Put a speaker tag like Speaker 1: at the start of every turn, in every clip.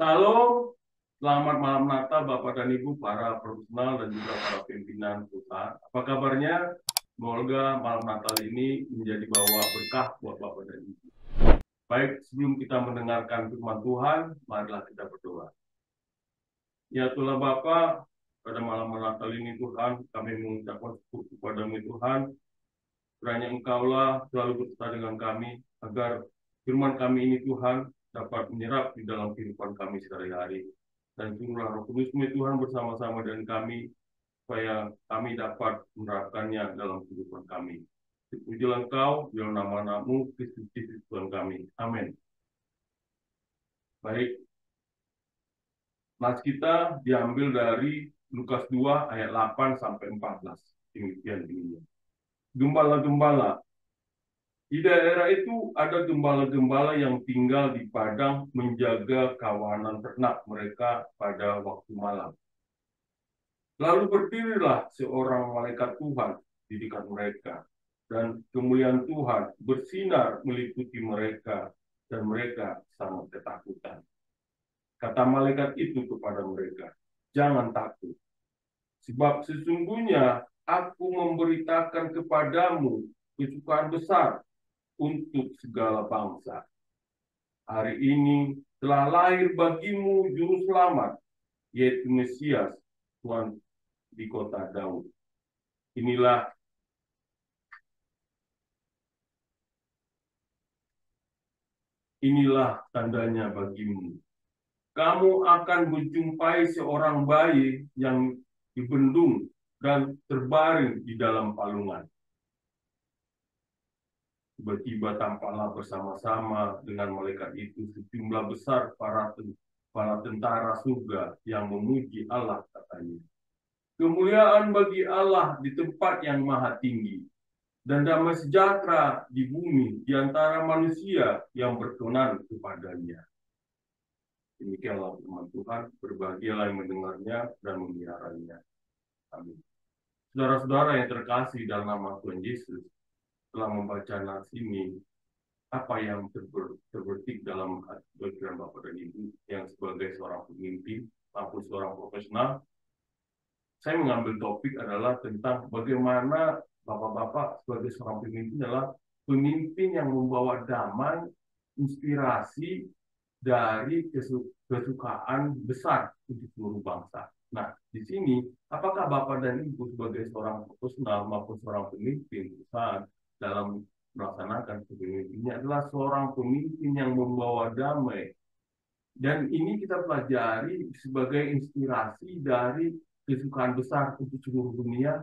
Speaker 1: Halo, selamat malam Natal Bapak dan Ibu, para profesional dan juga para pimpinan perusahaan. Apa kabarnya? Semoga malam Natal ini menjadi bawa berkah buat Bapak dan Ibu. Baik, sebelum kita mendengarkan firman Tuhan, marilah kita berdoa. Ya Tuhan Bapa, pada malam Natal ini Tuhan, kami mengucapkan syukur kepada-Mu Tuhan, kiranya Engkaulah selalu beserta dengan kami, agar firman kami ini Tuhan dapat menyerap di dalam kehidupan kami sehari-hari. Dan suruhlah Roh Kudus-Mu Tuhan bersama-sama dengan kami, supaya kami dapat menerapkannya dalam kehidupan kami. Pujilah Engkau, dalam nama-Mu, Kristus Tuhan kami. Amin. Baik, nas kita diambil dari Lukas 2 ayat 8 sampai 14. Demikian ini. Gembala-gembala. Di daerah itu ada gembala-gembala yang tinggal di padang menjaga kawanan ternak mereka pada waktu malam. Lalu berdirilah seorang malaikat Tuhan di dekat mereka, dan kemuliaan Tuhan bersinar meliputi mereka, dan mereka sangat ketakutan. Kata malaikat itu kepada mereka, "Jangan takut, sebab sesungguhnya aku memberitakan kepadamu kesukaan besar untuk segala bangsa. Hari ini telah lahir bagimu juru selamat, yaitu Mesias, Tuhan di kota Daud. Inilah inilah tandanya bagimu. Kamu akan menjumpai seorang bayi yang dibendung dan terbaring di dalam palungan." Tiba-tiba tampaklah bersama-sama dengan malaikat itu sejumlah besar para tentara surga yang memuji Allah, katanya. "Kemuliaan bagi Allah di tempat yang maha tinggi, dan damai sejahtera di bumi di antara manusia yang berkenan kepadanya." Demikianlah firman Tuhan, berbahagialah yang mendengarnya dan memeliharanya. Amin. Saudara-saudara yang terkasih dalam nama Tuhan Yesus, telah membaca nas ini, apa yang terbetik dalam pikiran Bapak dan Ibu yang sebagai seorang pemimpin maupun seorang profesional. Saya mengambil topik adalah tentang bagaimana Bapak-bapak sebagai seorang pemimpin adalah pemimpin yang membawa damai, inspirasi dari kesukaan besar untuk seluruh bangsa. Nah, di sini, apakah Bapak dan Ibu sebagai seorang profesional maupun seorang pemimpin perusahaan dalam melaksanakan kepemimpinannya adalah seorang pemimpin yang membawa damai. Dan ini kita pelajari sebagai inspirasi dari kesukaan besar untuk seluruh dunia.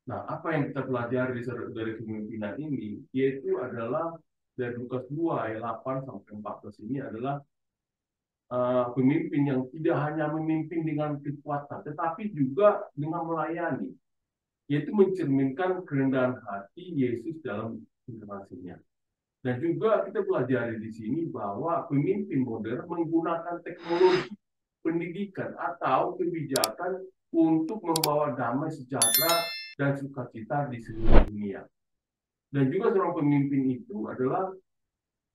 Speaker 1: Nah, apa yang kita pelajari dari kepemimpinan ini, yaitu adalah dari Lukas 2 ayat 8 sampai 14 ini adalah pemimpin yang tidak hanya memimpin dengan kekuatan, tetapi juga dengan melayani, yaitu mencerminkan kerendahan hati Yesus dalam inkarnasinya. Dan juga kita pelajari di sini bahwa pemimpin modern menggunakan teknologi, pendidikan, atau kebijakan untuk membawa damai sejahtera dan sukacita di seluruh dunia. Dan juga seorang pemimpin itu adalah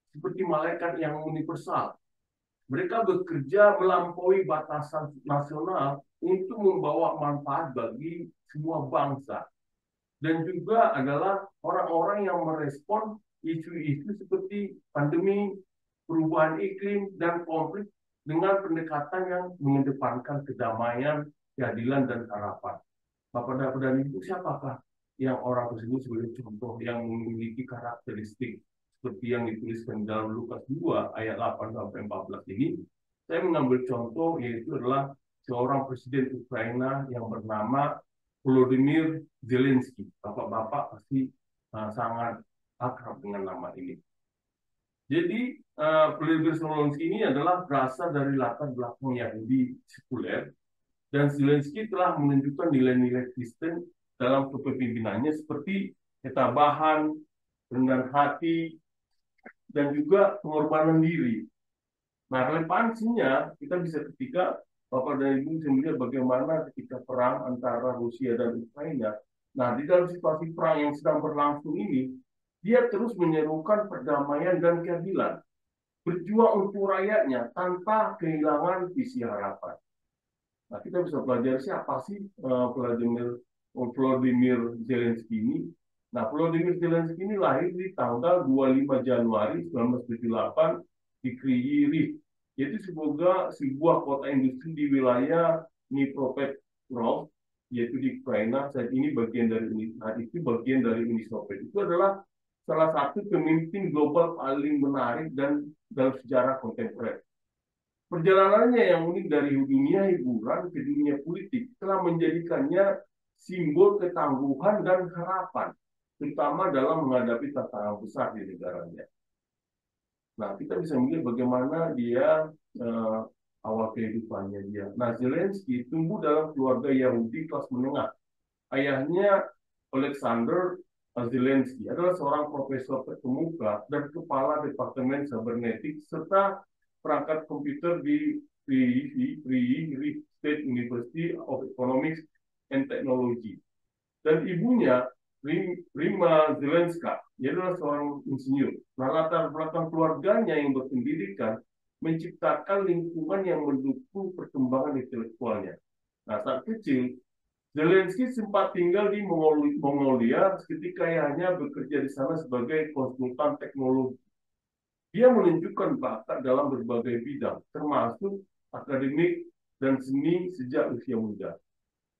Speaker 1: seperti malaikat yang universal. Mereka bekerja melampaui batasan nasional untuk membawa manfaat bagi semua bangsa. Dan juga adalah orang-orang yang merespon isu-isu seperti pandemi, perubahan iklim, dan konflik dengan pendekatan yang mengedepankan kedamaian, keadilan, dan harapan. Bapak dan Ibu, siapakah yang orang tersebut sebagai contoh yang memiliki karakteristik seperti yang dituliskan dalam Lukas 2 ayat 8 sampai 14 ini? Saya mengambil contoh yaitu adalah seorang presiden Ukraina yang bernama Volodymyr Zelensky. Bapak-bapak pasti sangat akrab dengan nama ini. Jadi Volodymyr Zelensky ini adalah berasal dari latar belakang Yahudi sekuler, dan Zelensky telah menunjukkan nilai-nilai Kristen dalam kepemimpinannya seperti ketabahan, rendah hati, dan juga pengorbanan diri. Nah, relevansinya kita bisa ketika Bapak dan Ibu bisa melihat bagaimana ketika perang antara Rusia dan Ukraina. Nah, di dalam situasi perang yang sedang berlangsung ini, dia terus menyerukan perdamaian dan keadilan. berjuang untuk rakyatnya tanpa kehilangan visi harapan. Nah, kita bisa pelajari siapa sih Volodymyr Zelensky ini. Nah, Volodymyr Zelensky ini lahir di tanggal 25 Januari 1978 di Kryvyi, yaitu sebuah kota industri di wilayah Dnipropetrovsk, yaitu di Ukraina. Saat ini bagian dari Uni Soviet. Itu adalah salah satu pemimpin global paling menarik dan dalam sejarah kontemporer. Perjalanannya yang unik dari dunia hiburan ke dunia politik telah menjadikannya simbol ketangguhan dan harapan, terutama dalam menghadapi tantangan besar di negaranya. Nah, kita bisa melihat bagaimana dia awal kehidupannya dia. Nah, Zelensky tumbuh dalam keluarga Yahudi kelas menengah. Ayahnya Alexander Zelensky adalah seorang profesor terkemuka dan kepala Departemen Cybernetik serta perangkat komputer di Free State University of Economics and Technology. Dan ibunya, Rima Zelenska, dia adalah seorang insinyur. Nah, latar belakang keluarganya yang berpendidikan menciptakan lingkungan yang mendukung perkembangan intelektualnya. Nah, saat kecil, Zelensky sempat tinggal di Mongolia ketika ayahnya bekerja di sana sebagai konsultan teknologi. Dia menunjukkan bakat dalam berbagai bidang, termasuk akademik dan seni sejak usia muda.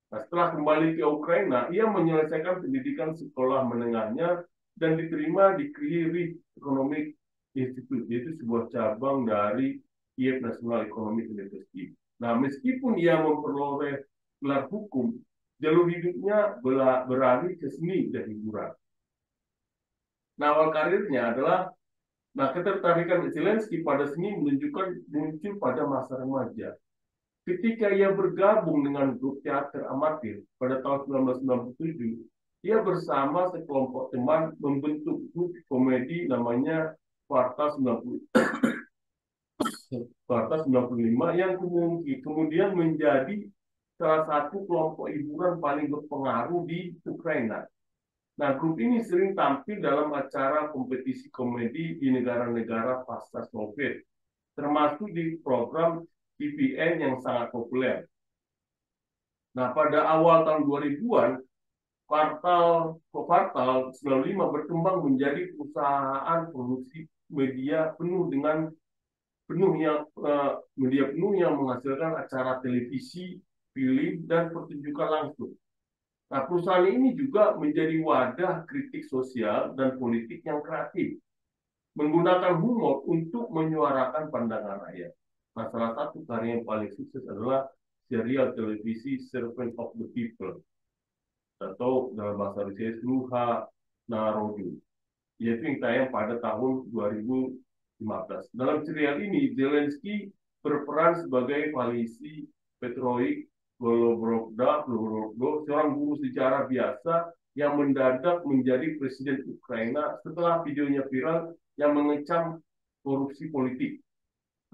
Speaker 1: Nah, setelah kembali ke Ukraina, ia menyelesaikan pendidikan sekolah menengahnya dan diterima di Kyiv Economic Institute, yaitu sebuah cabang dari Kiev National Economic University. Nah, meskipun ia memperoleh gelar hukum, jalur hidupnya beralih ke seni dan hiburan. Nah, awal karirnya adalah ketertarikan Zelensky pada seni menunjukkan muncul pada masa remaja. Ketika ia bergabung dengan grup teater amatir pada tahun 1997, ia bersama sekelompok teman membentuk grup komedi namanya Sparta 95 yang kemudian menjadi salah satu kelompok hiburan paling berpengaruh di Ukraina. Nah, grup ini sering tampil dalam acara kompetisi komedi di negara-negara pasca Soviet, termasuk di program TVN yang sangat populer. Nah, pada awal tahun 2000-an, Kvartal 95 berkembang menjadi perusahaan produksi media penuh yang menghasilkan acara televisi, film, dan pertunjukan langsung. Nah, perusahaan ini juga menjadi wadah kritik sosial dan politik yang kreatif, menggunakan humor untuk menyuarakan pandangan rakyat. Nah, salah satu karya yang paling sukses adalah serial televisi Servant of the People, atau dalam bahasa Rusia Sluha Narodu, yaitu yang tayang pada tahun 2015. Dalam serial ini, Zelensky berperan sebagai Valery Petrovich Golobrovda, seorang guru sejarah biasa yang mendadak menjadi presiden Ukraina setelah videonya viral yang mengecam korupsi politik.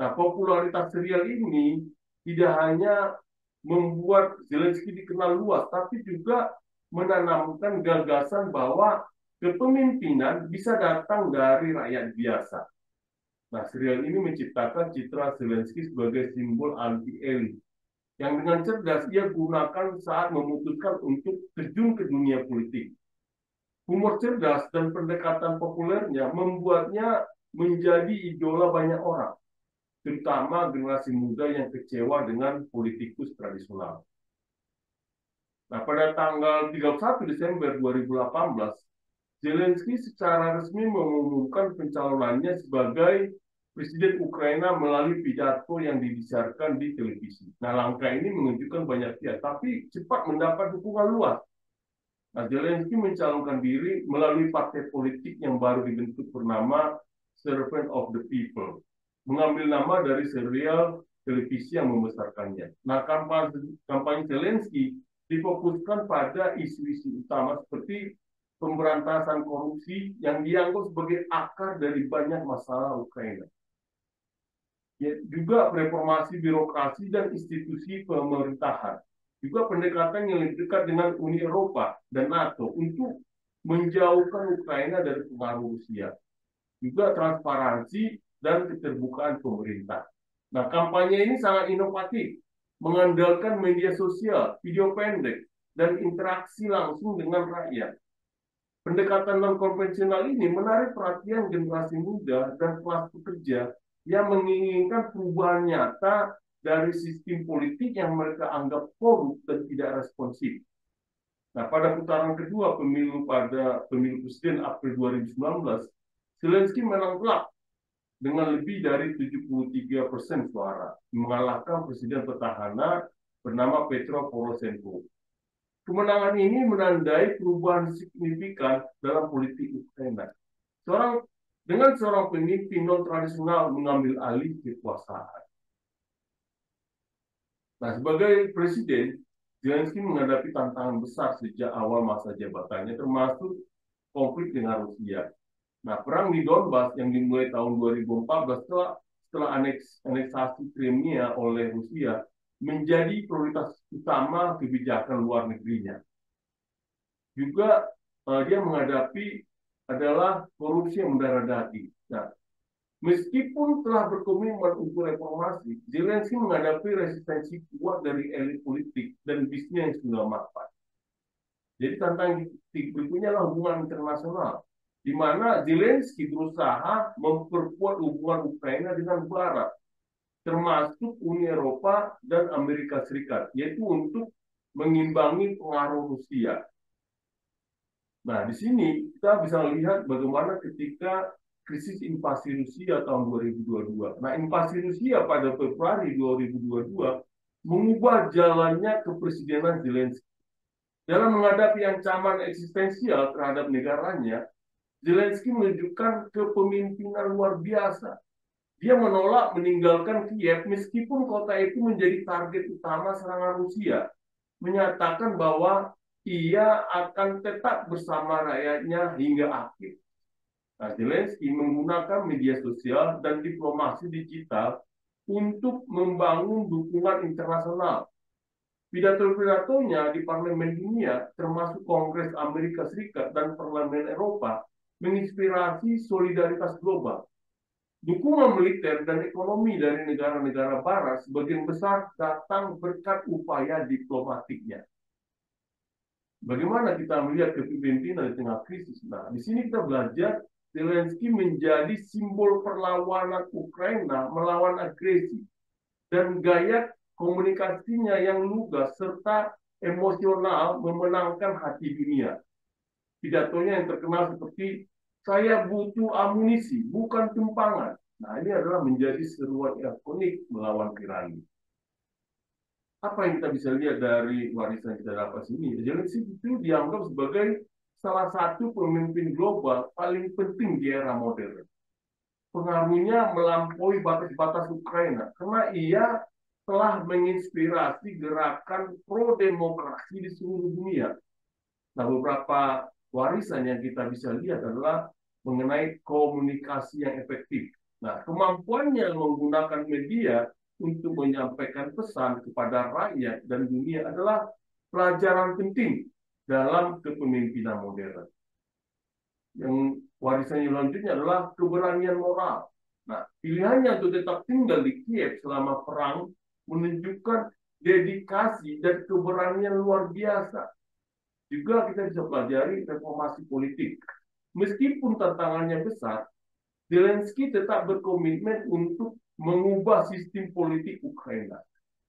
Speaker 1: Nah, popularitas serial ini tidak hanya membuat Zelensky dikenal luas, tapi juga menanamkan gagasan bahwa kepemimpinan bisa datang dari rakyat biasa. Nah, serial ini menciptakan citra Zelensky sebagai simbol anti-elit yang dengan cerdas ia gunakan saat memutuskan untuk terjun ke dunia politik. Humor cerdas dan pendekatan populernya membuatnya menjadi idola banyak orang, terutama generasi muda yang kecewa dengan politikus tradisional. Nah, pada tanggal 31 Desember 2018, Zelensky secara resmi mengumumkan pencalonannya sebagai Presiden Ukraina melalui pidato yang dibicarakan di televisi. Nah, langkah ini menunjukkan banyak pihak, tapi cepat mendapat dukungan luas. Nah, Zelensky mencalonkan diri melalui partai politik yang baru dibentuk bernama Servant of the People, mengambil nama dari serial televisi yang membesarkannya. Nah, kampanye Zelensky difokuskan pada isu-isu utama seperti pemberantasan korupsi yang dianggap sebagai akar dari banyak masalah Ukraina. Ya, juga reformasi birokrasi dan institusi pemerintahan. Juga pendekatan yang lebih dekat dengan Uni Eropa dan NATO untuk menjauhkan Ukraina dari pengaruh Rusia. Juga transparansi dan keterbukaan pemerintah. Nah, kampanye ini sangat inovatif, mengandalkan media sosial, video pendek, dan interaksi langsung dengan rakyat. Pendekatan non-konvensional ini menarik perhatian generasi muda dan kelas pekerja yang menginginkan perubahan nyata dari sistem politik yang mereka anggap korup dan tidak responsif. Nah, pada putaran kedua pada pemilu presiden April 2019, Zelensky menang telak dengan lebih dari 73% suara, mengalahkan presiden petahana bernama Petro Poroshenko. Kemenangan ini menandai perubahan signifikan dalam politik Ukraina. Dengan seorang pemimpin non-tradisional mengambil alih kekuasaan. Nah, sebagai presiden, Zelensky menghadapi tantangan besar sejak awal masa jabatannya, termasuk konflik dengan Rusia. Nah, perang di Donbas yang dimulai tahun 2014 setelah aneksasi Crimea oleh Rusia menjadi prioritas utama kebijakan luar negerinya. Juga dia menghadapi adalah korupsi yang mendarah daging. Nah, meskipun telah berkomitmen untuk reformasi, Zelensky menghadapi resistensi kuat dari elit politik dan bisnis yang sudah mapan. Jadi tantangan berikutnya adalah hubungan internasional, di mana Zelensky berusaha memperkuat hubungan Ukraina dengan Barat, termasuk Uni Eropa dan Amerika Serikat, yaitu untuk mengimbangi pengaruh Rusia. Nah, di sini kita bisa lihat bagaimana ketika krisis invasi Rusia tahun 2022. Nah, invasi Rusia pada Februari 2022 mengubah jalannya kepresidenan Zelensky. Dalam menghadapi ancaman eksistensial terhadap negaranya, Zelensky menunjukkan kepemimpinan luar biasa. Dia menolak meninggalkan Kiev meskipun kota itu menjadi target utama serangan Rusia, menyatakan bahwa ia akan tetap bersama rakyatnya hingga akhir. Nah, Zelensky menggunakan media sosial dan diplomasi digital untuk membangun dukungan internasional. Pidato-pidatonya di parlemen dunia, termasuk Kongres Amerika Serikat dan Parlemen Eropa, menginspirasi solidaritas global. Dukungan militer dan ekonomi dari negara-negara barat sebagian besar datang berkat upaya diplomatiknya. Bagaimana kita melihat kepemimpinan di tengah krisis? Nah, di sini kita belajar Zelensky menjadi simbol perlawanan Ukraina melawan agresi dan gaya komunikasinya yang lugas serta emosional memenangkan hati dunia. Pidatonya yang terkenal seperti "Saya butuh amunisi, bukan tumpangan." Nah, ini adalah menjadi seruan ikonik melawan tirani. Apa yang kita bisa lihat dari warisan kita dapat sini? Zelensky itu dianggap sebagai salah satu pemimpin global paling penting di era modern. Pengaruhnya melampaui batas-batas Ukraina karena ia telah menginspirasi gerakan pro-demokrasi di seluruh dunia. Nah, beberapa warisan yang kita bisa lihat adalah mengenai komunikasi yang efektif. Nah, kemampuannya menggunakan media untuk menyampaikan pesan kepada rakyat dan dunia adalah pelajaran penting dalam kepemimpinan modern. Yang warisan selanjutnya adalah keberanian moral. Nah, pilihannya untuk tetap tinggal di Kiev selama perang menunjukkan dedikasi dan keberanian luar biasa. Juga kita bisa pelajari reformasi politik. Meskipun tantangannya besar, Zelensky tetap berkomitmen untuk mengubah sistem politik Ukraina.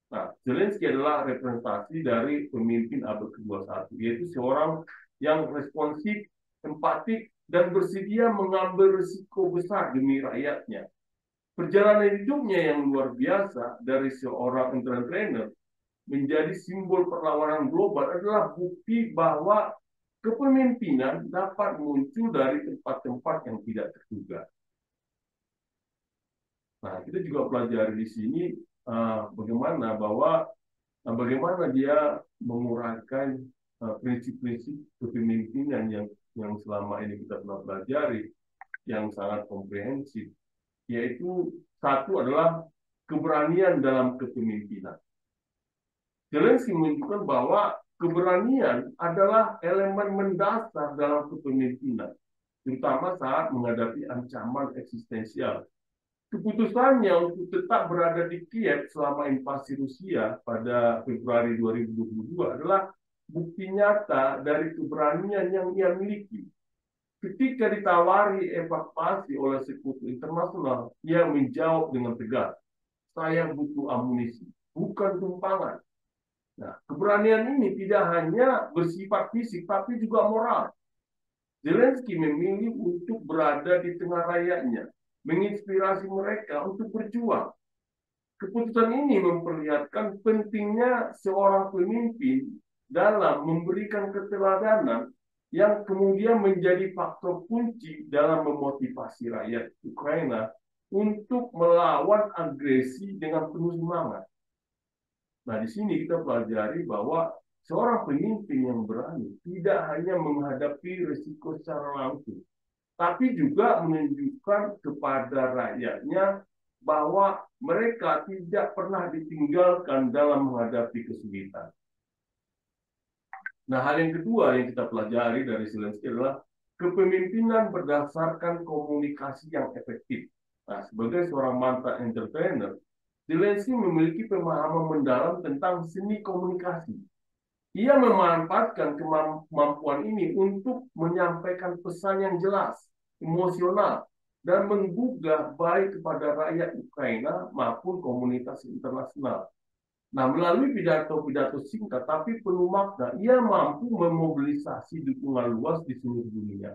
Speaker 1: Nah, Zelensky adalah representasi dari pemimpin abad ke-21, yaitu seorang yang responsif, empatik, dan bersedia mengambil risiko besar demi rakyatnya. Perjalanan hidupnya yang luar biasa dari seorang entrepreneur menjadi simbol perlawanan global adalah bukti bahwa kepemimpinan dapat muncul dari tempat-tempat yang tidak terduga. Nah, kita juga pelajari di sini bagaimana dia menguraikan prinsip-prinsip kepemimpinan yang selama ini kita telah pelajari yang sangat komprehensif, yaitu satu adalah keberanian dalam kepemimpinan. Zelensky menunjukkan bahwa keberanian adalah elemen mendasar dalam kepemimpinan, terutama saat menghadapi ancaman eksistensial. Keputusannya untuk tetap berada di Kiev selama invasi Rusia pada Februari 2022 adalah bukti nyata dari keberanian yang ia miliki. Ketika ditawari evakuasi oleh sekutu internasional, ia menjawab dengan tegas, saya butuh amunisi, bukan tumpangan. Nah, keberanian ini tidak hanya bersifat fisik, tapi juga moral. Zelensky memilih untuk berada di tengah rakyatnya, menginspirasi mereka untuk berjuang. Keputusan ini memperlihatkan pentingnya seorang pemimpin dalam memberikan keteladanan yang kemudian menjadi faktor kunci dalam memotivasi rakyat Ukraina untuk melawan agresi dengan penuh semangat. Nah, di sini kita pelajari bahwa seorang pemimpin yang berani tidak hanya menghadapi risiko secara langsung, tapi juga menunjukkan kepada rakyatnya bahwa mereka tidak pernah ditinggalkan dalam menghadapi kesulitan. Nah, hal yang kedua yang kita pelajari dari Zelensky adalah kepemimpinan berdasarkan komunikasi yang efektif. Nah, sebagai seorang mantan entrepreneur, Zelensky memiliki pemahaman mendalam tentang seni komunikasi. Ia memanfaatkan kemampuan ini untuk menyampaikan pesan yang jelas, emosional, dan menggugah baik kepada rakyat Ukraina maupun komunitas internasional. Nah, melalui pidato-pidato singkat tapi penuh makna, ia mampu memobilisasi dukungan luas di seluruh dunia.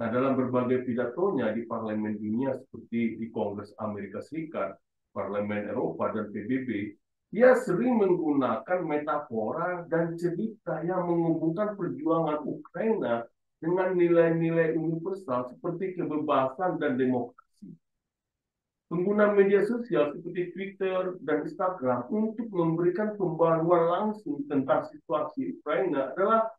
Speaker 1: Nah, dalam berbagai pidatonya di parlemen dunia seperti di Kongres Amerika Serikat, Parlemen Eropa, dan PBB, ia sering menggunakan metafora dan cerita yang menghubungkan perjuangan Ukraina dengan nilai-nilai universal seperti kebebasan dan demokrasi. Pengguna media sosial seperti Twitter dan Instagram untuk memberikan pembaruan langsung tentang situasi Ukraina adalah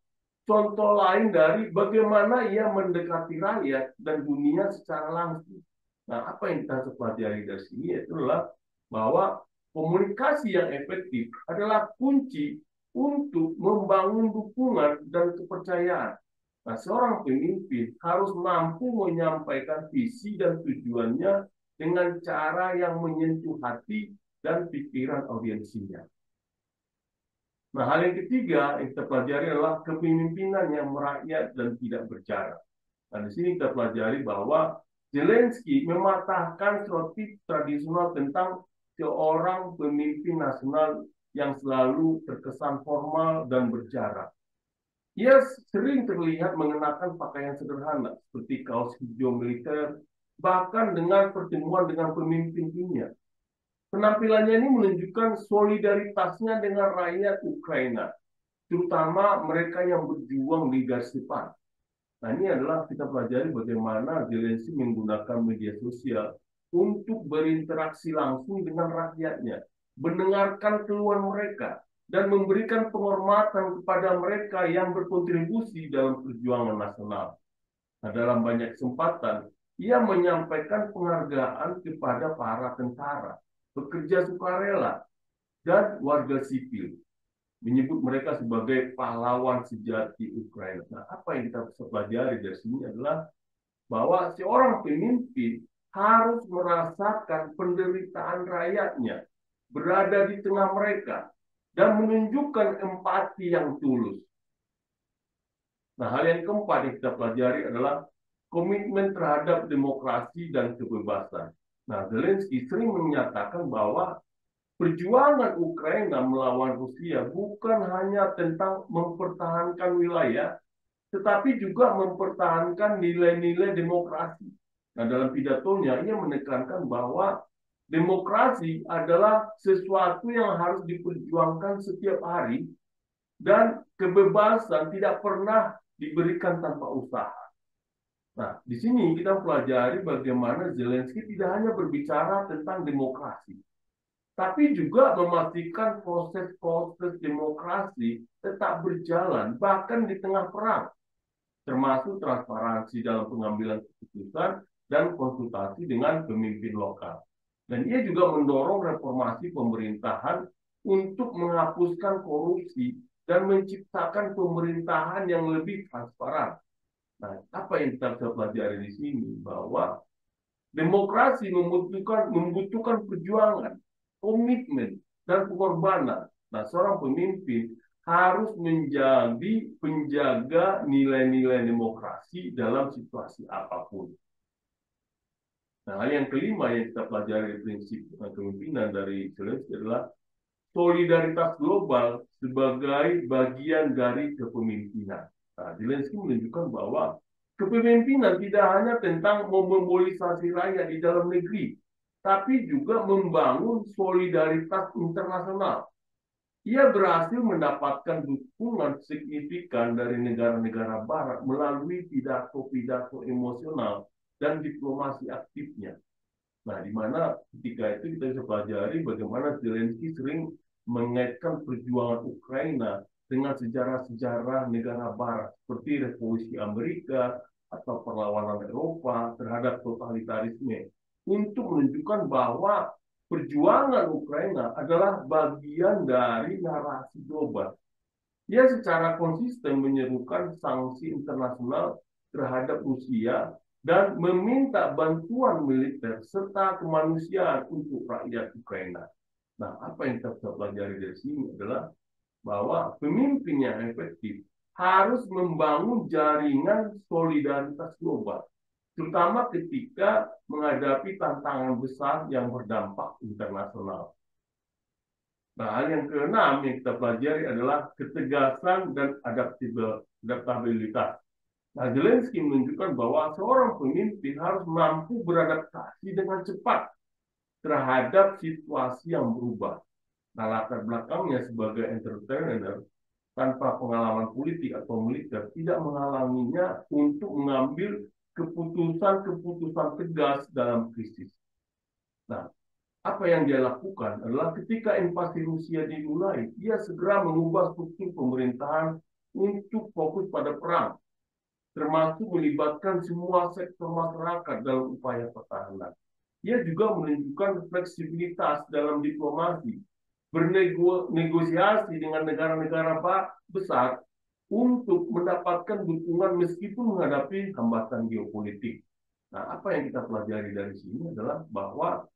Speaker 1: contoh lain dari bagaimana ia mendekati rakyat dan dunia secara langsung. Nah, apa yang kita pelajari dari sini adalah bahwa komunikasi yang efektif adalah kunci untuk membangun dukungan dan kepercayaan. Nah, seorang pemimpin harus mampu menyampaikan visi dan tujuannya dengan cara yang menyentuh hati dan pikiran audiensinya. Nah, hal yang ketiga yang kita pelajari adalah kepemimpinan yang merakyat dan tidak berjarak. Nah, di sini kita pelajari bahwa Zelensky mematahkan stereotip tradisional tentang seorang pemimpin nasional yang selalu terkesan formal dan berjarak. Ia sering terlihat mengenakan pakaian sederhana seperti kaos hijau militer, bahkan dengan pertemuan dengan pemimpin dunia. Penampilannya ini menunjukkan solidaritasnya dengan rakyat Ukraina, terutama mereka yang berjuang di garis depan. Nah, ini adalah kita pelajari bagaimana Zelensky menggunakan media sosial untuk berinteraksi langsung dengan rakyatnya, mendengarkan keluhan mereka, dan memberikan penghormatan kepada mereka yang berkontribusi dalam perjuangan nasional. Nah, dalam banyak kesempatan, ia menyampaikan penghargaan kepada para tentara, pekerja sukarela, dan warga sipil, menyebut mereka sebagai pahlawan sejati Ukraina. Nah, apa yang kita bisa pelajari dari sini adalah bahwa seorang pemimpin harus merasakan penderitaan rakyatnya, berada di tengah mereka, dan menunjukkan empati yang tulus. Nah, hal yang keempat yang kita pelajari adalah komitmen terhadap demokrasi dan kebebasan. Nah, Zelensky sering menyatakan bahwa perjuangan Ukraina melawan Rusia bukan hanya tentang mempertahankan wilayah, tetapi juga mempertahankan nilai-nilai demokrasi. Nah, dalam pidatonya, ia menekankan bahwa demokrasi adalah sesuatu yang harus diperjuangkan setiap hari dan kebebasan tidak pernah diberikan tanpa usaha. Nah, di sini kita pelajari bagaimana Zelensky tidak hanya berbicara tentang demokrasi, tapi juga memastikan proses-proses demokrasi tetap berjalan bahkan di tengah perang, termasuk transparansi dalam pengambilan keputusan dan konsultasi dengan pemimpin lokal. Dan ia juga mendorong reformasi pemerintahan untuk menghapuskan korupsi dan menciptakan pemerintahan yang lebih transparan. Nah, apa yang kita bisa pelajari di sini bahwa Demokrasi membutuhkan perjuangan, komitmen, dan pengorbanan. Nah, seorang pemimpin harus menjadi penjaga nilai-nilai demokrasi dalam situasi apapun. Nah, hal yang kelima yang kita pelajari prinsip kepemimpinan dari Zelensky adalah solidaritas global sebagai bagian dari kepemimpinan. Nah, Zelensky menunjukkan bahwa kepemimpinan tidak hanya tentang memobilisasi rakyat di dalam negeri, tapi juga membangun solidaritas internasional. Ia berhasil mendapatkan dukungan signifikan dari negara-negara Barat melalui pidato-pidato emosional dan diplomasi aktifnya. Nah, di mana ketika itu kita bisa pelajari bagaimana Zelensky sering mengaitkan perjuangan Ukraina dengan sejarah-sejarah negara Barat, seperti Revolusi Amerika atau perlawanan Eropa terhadap totalitarisme, untuk menunjukkan bahwa perjuangan Ukraina adalah bagian dari narasi global. Ia secara konsisten menyerukan sanksi internasional terhadap Rusia dan meminta bantuan militer serta kemanusiaan untuk rakyat Ukraina. Nah, apa yang kita bisa pelajari dari sini adalah bahwa pemimpin yang efektif harus membangun jaringan solidaritas global, terutama ketika menghadapi tantangan besar yang berdampak internasional. Nah, hal yang keenam yang kita pelajari adalah ketegasan dan adaptabilitas. Nah, Zelensky menunjukkan bahwa seorang pemimpin harus mampu beradaptasi dengan cepat terhadap situasi yang berubah. Nah, latar belakangnya sebagai entrepreneur tanpa pengalaman politik atau militer tidak menghalanginya untuk mengambil keputusan-keputusan tegas dalam krisis. Nah, apa yang dia lakukan adalah ketika invasi Rusia dimulai, ia segera mengubah struktur pemerintahan untuk fokus pada perang, termasuk melibatkan semua sektor masyarakat dalam upaya pertahanan. Ia juga menunjukkan fleksibilitas dalam diplomasi, bernegosiasi dengan negara-negara besar untuk mendapatkan dukungan meskipun menghadapi hambatan geopolitik. Nah, apa yang kita pelajari dari sini adalah bahwa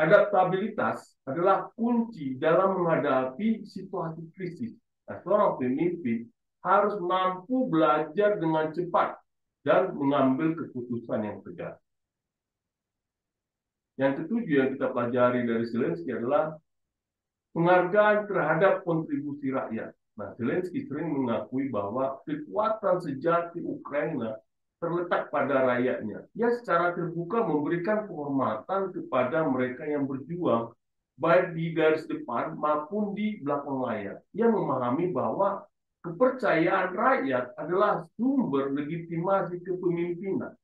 Speaker 1: adaptabilitas adalah kunci dalam menghadapi situasi krisis. Nah, seorang pemimpin harus mampu belajar dengan cepat dan mengambil keputusan yang tegas. Yang ketujuh yang kita pelajari dari Zelensky adalah penghargaan terhadap kontribusi rakyat. Nah, Zelensky sering mengakui bahwa kekuatan sejati Ukraina terletak pada rakyatnya. Ia secara terbuka memberikan penghormatan kepada mereka yang berjuang, baik di garis depan maupun di belakang layar. Ia memahami bahwa kepercayaan rakyat adalah sumber legitimasi kepemimpinan.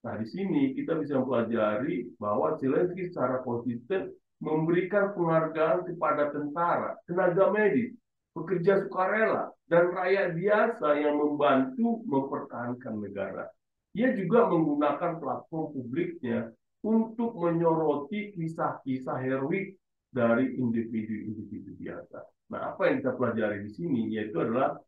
Speaker 1: Nah, di sini kita bisa mempelajari bahwa Zelensky secara konsisten memberikan penghargaan kepada tentara, tenaga medis, pekerja sukarela, dan rakyat biasa yang membantu mempertahankan negara. Ia juga menggunakan platform publiknya untuk menyoroti kisah-kisah heroik dari individu-individu biasa. Nah, apa yang kita pelajari di sini yaitu adalah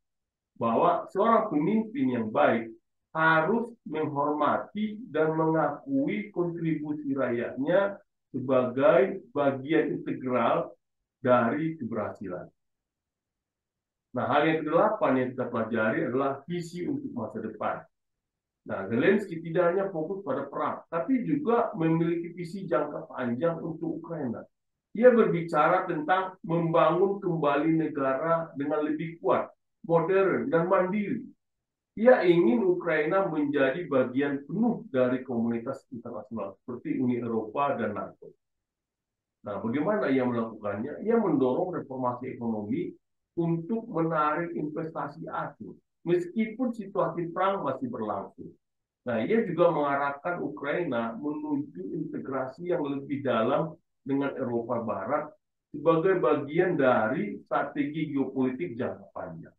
Speaker 1: bahwa seorang pemimpin yang baik harus menghormati dan mengakui kontribusi rakyatnya sebagai bagian integral dari keberhasilan. Nah, hal yang kedelapan yang kita pelajari adalah visi untuk masa depan. Nah, Zelensky tidak hanya fokus pada perang, tapi juga memiliki visi jangka panjang untuk Ukraina. Ia berbicara tentang membangun kembali negara dengan lebih kuat, modern, dan mandiri. Ia ingin Ukraina menjadi bagian penuh dari komunitas internasional seperti Uni Eropa dan NATO. Nah, bagaimana ia melakukannya? Ia mendorong reformasi ekonomi untuk menarik investasi asing, meskipun situasi perang masih berlangsung. Nah, ia juga mengarahkan Ukraina menuju integrasi yang lebih dalam dengan Eropa Barat sebagai bagian dari strategi geopolitik jangka panjang.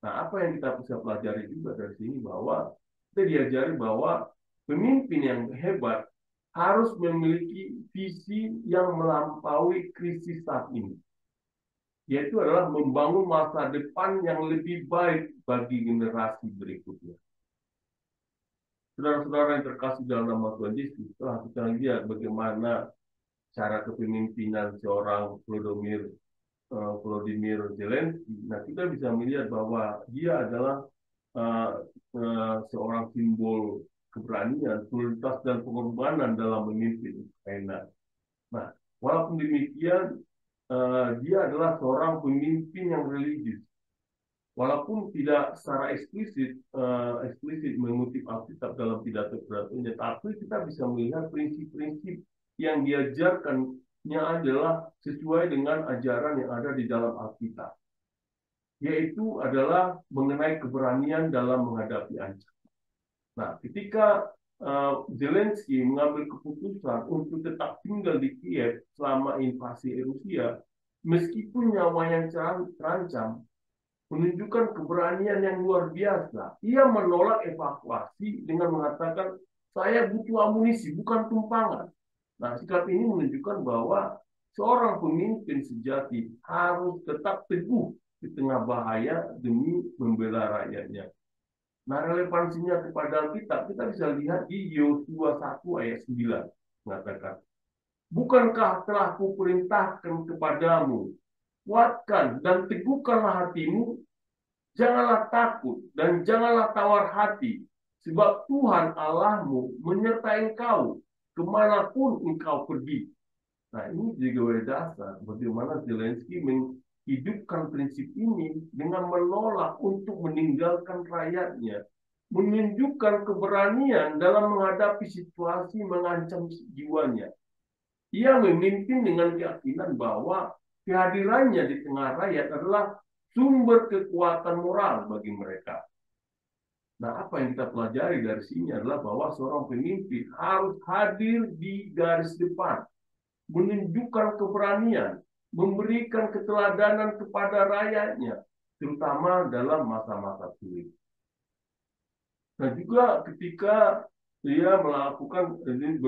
Speaker 1: Nah, apa yang kita bisa pelajari juga dari sini bahwa kita diajari bahwa pemimpin yang hebat harus memiliki visi yang melampaui krisis saat ini, yaitu adalah membangun masa depan yang lebih baik bagi generasi berikutnya. Saudara-saudara yang terkasih dalam nama Tuhan Yesus, setelah kita lihat bagaimana cara kepemimpinan seorang Volodymyr Zelensky, nah kita bisa melihat bahwa dia adalah uh, seorang simbol keberanian, soliditas dan pengorbanan dalam memimpin Ukraina. Nah, walaupun demikian, dia adalah seorang pemimpin yang religius. Walaupun tidak secara eksplisit mengutip Alkitab dalam pidato-pidatonya, tapi kita bisa melihat prinsip-prinsip yang diajarkannya adalah sesuai dengan ajaran yang ada di dalam Alkitab, yaitu adalah mengenai keberanian dalam menghadapi ancaman. Nah, ketika Zelensky mengambil keputusan untuk tetap tinggal di Kiev selama invasi Rusia, meskipun nyawanya terancam, menunjukkan keberanian yang luar biasa. Ia menolak evakuasi dengan mengatakan, saya butuh amunisi, bukan tumpangan. Nah, sikap ini menunjukkan bahwa seorang pemimpin sejati harus tetap teguh di tengah bahaya demi membela rakyatnya. Nah, relevansinya kepada Alkitab, kita bisa lihat di Yosua 1 ayat 9. Mengatakan, bukankah telah kuperintahkan kepadamu, kuatkan dan teguhkanlah hatimu, janganlah takut dan janganlah tawar hati, sebab Tuhan Allahmu menyertai engkau kemanapun engkau pergi. Nah, ini juga dasar bagaimana Zelensky menghidupkan prinsip ini dengan menolak untuk meninggalkan rakyatnya, menunjukkan keberanian dalam menghadapi situasi mengancam jiwanya. Ia memimpin dengan keyakinan bahwa kehadirannya di tengah rakyat adalah sumber kekuatan moral bagi mereka. Nah, apa yang kita pelajari dari sini adalah bahwa seorang pemimpin harus hadir di garis depan, menunjukkan keberanian, memberikan keteladanan kepada rakyatnya, terutama dalam masa-masa sulit. Nah, juga ketika dia melakukan ini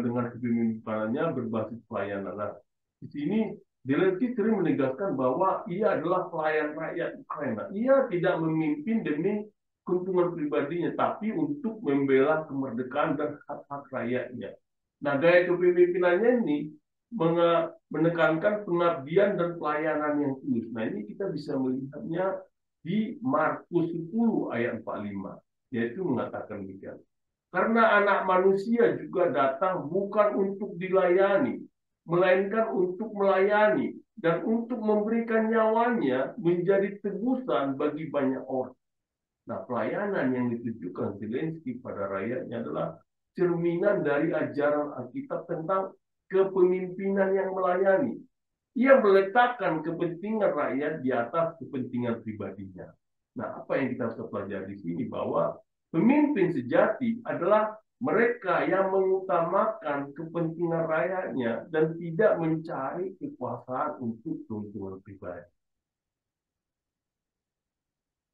Speaker 1: dengan kepemimpinannya berbasis pelayanan. Nah, di sini Zelensky sering menegaskan bahwa ia adalah pelayan rakyat Ukraina. Ia tidak memimpin demi keuntungan pribadinya, tapi untuk membela kemerdekaan dan hak-hak rakyatnya. Nah, gaya kepemimpinannya ini menekankan pengabdian dan pelayanan yang tulus. Nah, ini kita bisa melihatnya di Markus 10 ayat 45, yaitu mengatakan demikian. Karena anak manusia juga datang bukan untuk dilayani, melainkan untuk melayani dan untuk memberikan nyawanya menjadi tebusan bagi banyak orang. Nah, pelayanan yang ditujukan Zelensky pada rakyatnya adalah cerminan dari ajaran Alkitab tentang kepemimpinan yang melayani. Ia meletakkan kepentingan rakyat di atas kepentingan pribadinya. Nah, apa yang kita bisa pelajari di sini bahwa pemimpin sejati adalah mereka yang mengutamakan kepentingan rakyatnya dan tidak mencari kekuasaan untuk keuntungan pribadi.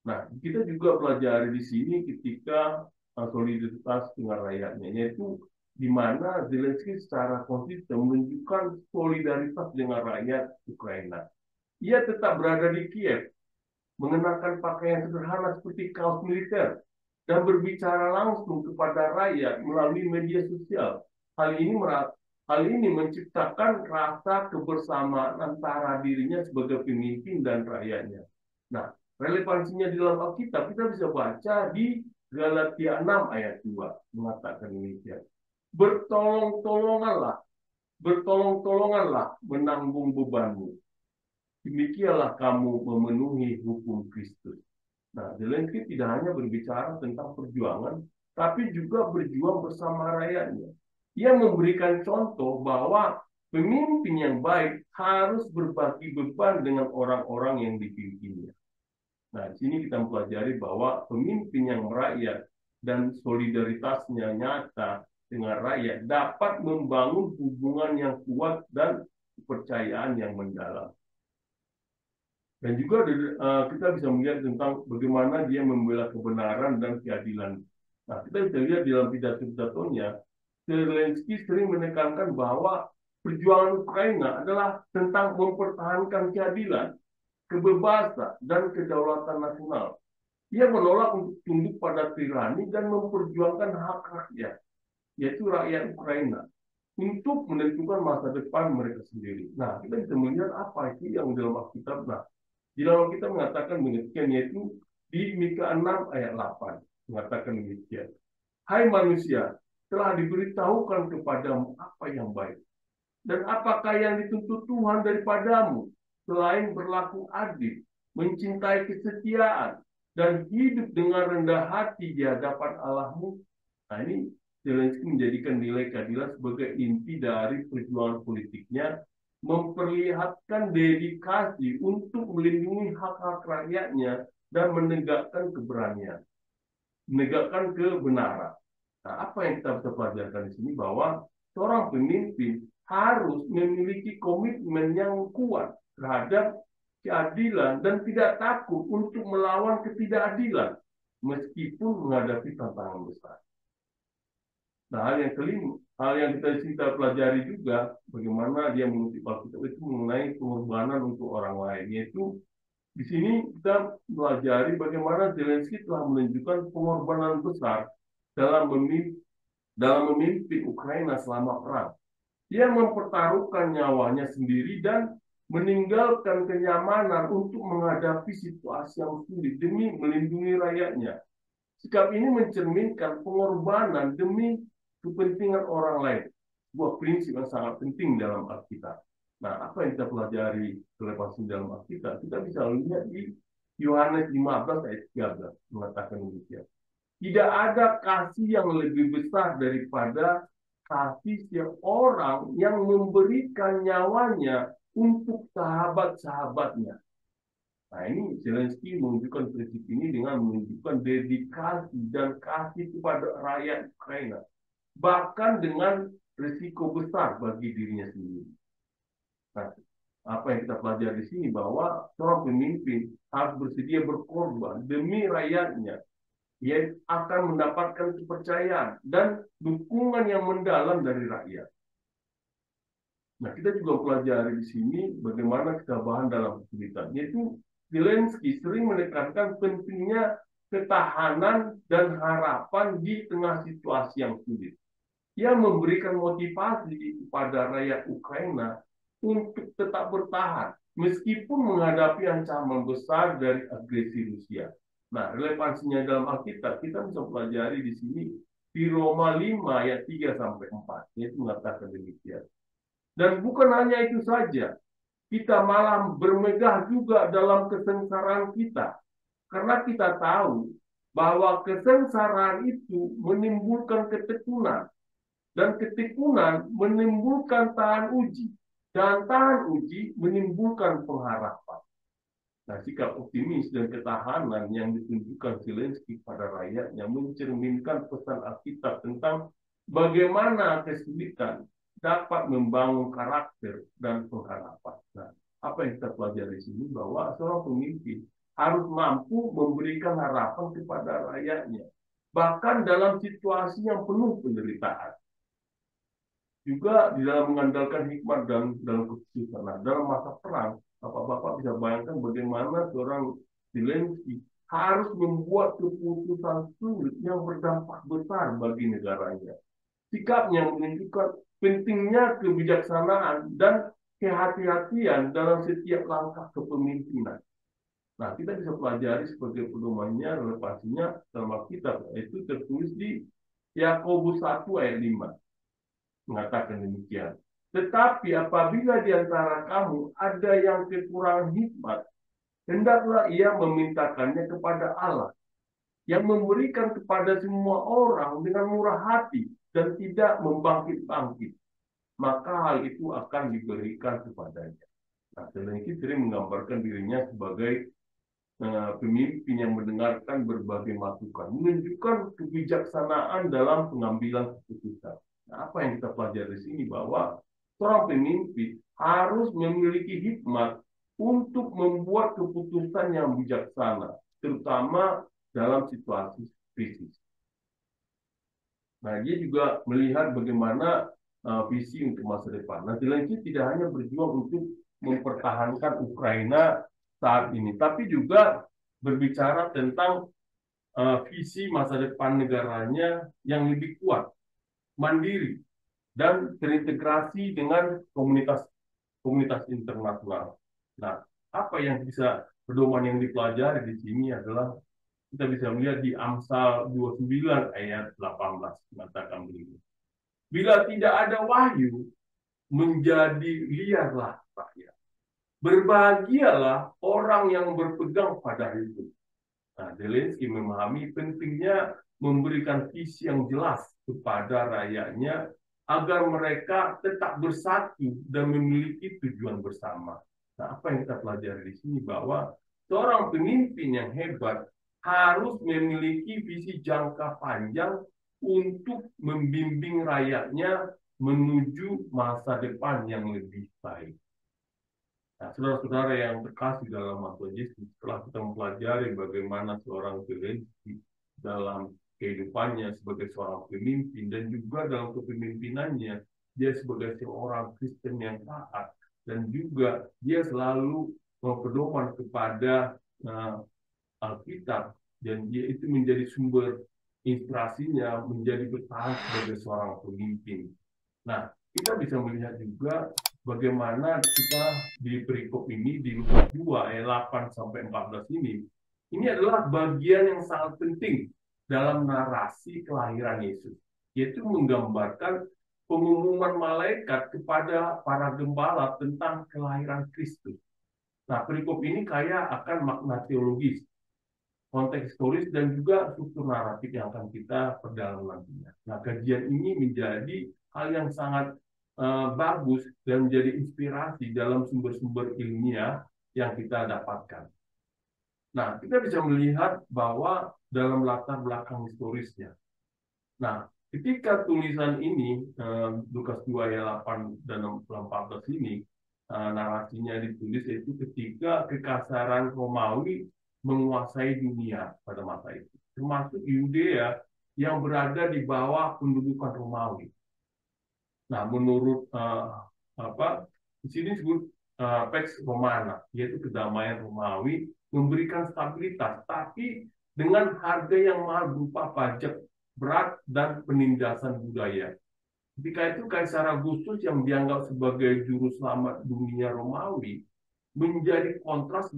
Speaker 1: Nah, kita juga pelajari di sini ketika solidaritas dengan rakyatnya, yaitu di mana Zelensky secara konsisten menunjukkan solidaritas dengan rakyat Ukraina. Ia tetap berada di Kiev, mengenakan pakaian sederhana seperti kaos militer, dan berbicara langsung kepada rakyat melalui media sosial. Hal ini menciptakan rasa kebersamaan antara dirinya sebagai pemimpin dan rakyatnya. Nah, relevansinya di dalam Alkitab kita bisa baca di Galatia 6 ayat 2 mengatakan demikian. Bertolong-tolonganlah menanggung bebanmu. Demikianlah kamu memenuhi hukum Kristus. Nah, Zelensky tidak hanya berbicara tentang perjuangan, tapi juga berjuang bersama rakyatnya. Ia memberikan contoh bahwa pemimpin yang baik harus berbagi beban dengan orang-orang yang dipimpinnya. Nah, di sini kita mempelajari bahwa pemimpin yang merakyat dan solidaritasnya nyata dengan rakyat dapat membangun hubungan yang kuat dan kepercayaan yang mendalam. Dan juga kita bisa melihat tentang bagaimana dia membela kebenaran dan keadilan. Nah, kita bisa lihat di dalam pidato-pidatonya, Zelensky sering menekankan bahwa perjuangan Ukraina adalah tentang mempertahankan keadilan, kebebasan, dan kedaulatan nasional. Ia menolak untuk tunduk pada tirani dan memperjuangkan hak rakyat, yaitu rakyat Ukraina, untuk menentukan masa depan mereka sendiri. Nah, kita bisa melihat apa itu yang dalam Alkitab. Nah, di dalam kita mengatakan demikian, yaitu di Mika 6 ayat 8 mengatakan demikian. Hai manusia, telah diberitahukan kepadamu apa yang baik. Dan apakah yang dituntut Tuhan daripadamu selain berlaku adil, mencintai kesetiaan, dan hidup dengan rendah hati di hadapan Allahmu? Nah, ini Zelensky menjadikan nilai keadilan sebagai inti dari perjuangan politiknya, memperlihatkan dedikasi untuk melindungi hak-hak rakyatnya dan menegakkan keberanian, menegakkan kebenaran. Nah, apa yang kita bisa pelajarkan di sini bahwa seorang pemimpin harus memiliki komitmen yang kuat terhadap keadilan dan tidak takut untuk melawan ketidakadilan meskipun menghadapi tantangan besar. Nah, hal yang kelima, hal yang kita pelajari juga bagaimana dia mengutip Alkitab itu mengenai pengorbanan untuk orang lain, yaitu di sini kita pelajari bagaimana Zelensky telah menunjukkan pengorbanan besar dalam memimpin Ukraina selama perang. Dia mempertaruhkan nyawanya sendiri dan meninggalkan kenyamanan untuk menghadapi situasi yang sulit demi melindungi rakyatnya. Sikap ini mencerminkan pengorbanan demi kepentingan orang lain, sebuah prinsip yang sangat penting dalam Alkitab. Nah, apa yang kita pelajari relevansi dalam Alkitab? Kita bisa lihat di Yohanes 15 ayat 13 mengatakan demikian. Tidak ada kasih yang lebih besar daripada kasih seorang yang memberikan nyawanya untuk sahabat-sahabatnya. Nah, ini Zelensky menunjukkan prinsip ini dengan menunjukkan dedikasi dan kasih kepada rakyat Ukraina, bahkan dengan risiko besar bagi dirinya sendiri. Nah, apa yang kita pelajari di sini bahwa seorang pemimpin harus bersedia berkorban demi rakyatnya. Ia akan mendapatkan kepercayaan dan dukungan yang mendalam dari rakyat. Nah, kita juga pelajari di sini bagaimana ketabahan dalam kesulitan. Yaitu Zelensky sering menekankan pentingnya ketahanan dan harapan di tengah situasi yang sulit. Ia memberikan motivasi kepada rakyat Ukraina untuk tetap bertahan meskipun menghadapi ancaman besar dari agresi Rusia. Nah, relevansinya dalam Alkitab kita bisa pelajari di sini di Roma 5 ayat 3 sampai 4, yaitu mengatakan demikian. Dan bukan hanya itu saja, kita malah bermegah juga dalam kesengsaraan kita, karena kita tahu bahwa kesengsaraan itu menimbulkan ketekunan, dan ketekunan menimbulkan tahan uji, dan tahan uji menimbulkan pengharapan. Nah, sikap optimis dan ketahanan yang ditunjukkan Zelensky pada rakyatnya mencerminkan pesan Alkitab tentang bagaimana kesulitan dapat membangun karakter dan pengharapan. Nah, apa yang kita pelajari di sini bahwa seorang pemimpin harus mampu memberikan harapan kepada rakyatnya, bahkan dalam situasi yang penuh penderitaan. Juga di dalam mengandalkan hikmat dan dalam keputusan. Nah, dalam masa perang, Bapak-bapak bisa bayangkan bagaimana seorang Zelensky harus membuat keputusan sulit yang berdampak besar bagi negaranya. Sikapnya menunjukkan pentingnya kebijaksanaan dan kehati-hatian dalam setiap langkah kepemimpinan. Nah, kita bisa pelajari sebagai pedomannya, relevansinya dalam Alkitab, yaitu tertulis di Yakobus 1 ayat 5. Mengatakan demikian. Tetapi apabila di antara kamu ada yang kekurangan hikmat, hendaklah ia memintakannya kepada Allah, yang memberikan kepada semua orang dengan murah hati dan tidak membangkit-bangkit. Maka hal itu akan diberikan kepadanya. Nah, Zelensky sering menggambarkan dirinya sebagai pemimpin yang mendengarkan berbagai masukan, menunjukkan kebijaksanaan dalam pengambilan keputusan. Nah, apa yang kita pelajari di sini bahwa seorang pemimpin harus memiliki hikmat untuk membuat keputusan yang bijaksana, terutama dalam situasi krisis. Nah, dia juga melihat bagaimana visi untuk masa depan. Nah, Zelensky tidak hanya berjuang untuk mempertahankan Ukraina saat ini, tapi juga berbicara tentang visi masa depan negaranya yang lebih kuat, mandiri, dan terintegrasi dengan komunitas internasional. Nah, apa yang bisa pedoman yang dipelajari di sini adalah kita bisa melihat di Amsal 29 ayat 18 mengatakan begini. Bila tidak ada wahyu, menjadi liarlah rakyat. Berbahagialah orang yang berpegang pada itu. Nah, Zelensky memahami pentingnya memberikan visi yang jelas kepada rakyatnya agar mereka tetap bersatu dan memiliki tujuan bersama. Nah, apa yang kita pelajari di sini bahwa seorang pemimpin yang hebat harus memiliki visi jangka panjang untuk membimbing rakyatnya menuju masa depan yang lebih baik. Nah, saudara-saudara yang terkasih dalam Tuhan Yesus, setelah kita mempelajari bagaimana seorang Zelensky dalam kehidupannya sebagai seorang pemimpin dan juga dalam kepemimpinannya, dia sebagai seorang Kristen yang taat dan juga dia selalu berpedoman kepada Alkitab dan dia itu menjadi sumber inspirasinya menjadi bertahan sebagai seorang pemimpin. Nah, kita bisa melihat juga bagaimana kita di perikop ini di Lukas 2 ayat 8 sampai 14 ini adalah bagian yang sangat penting dalam narasi kelahiran Yesus, yaitu menggambarkan pengumuman malaikat kepada para gembala tentang kelahiran Kristus. Nah, perikop ini kaya akan makna teologis, konteks historis, dan juga struktur naratif yang akan kita perdalam nantinya. Nah, kajian ini menjadi hal yang sangat bagus dan menjadi inspirasi dalam sumber-sumber ilmiah yang kita dapatkan. Nah, kita bisa melihat bahwa dalam latar belakang historisnya. Nah, ketika tulisan ini, Lukas 2 ayat 8 dan 14 ini, narasinya ditulis yaitu ketika kekasaran Romawi menguasai dunia pada masa itu, termasuk Yudea yang berada di bawah pendudukan Romawi. Nah, menurut di sini disebut Pax Romana, yaitu kedamaian Romawi, memberikan stabilitas, tapi dengan harga yang mahal berupa pajak berat dan penindasan budaya. Ketika itu Kaisar Agustus yang dianggap sebagai juru selamat dunia Romawi menjadi kontras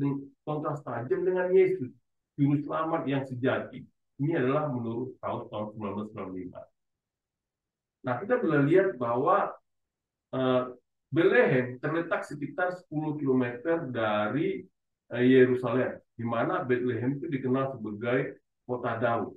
Speaker 1: tajam dengan Yesus, juru selamat yang sejati. Ini adalah menurut tahun 1995. Nah, kita bisa lihat bahwa Bethlehem terletak sekitar 10 km dari Yerusalem, di mana Bethlehem itu dikenal sebagai kota Daud.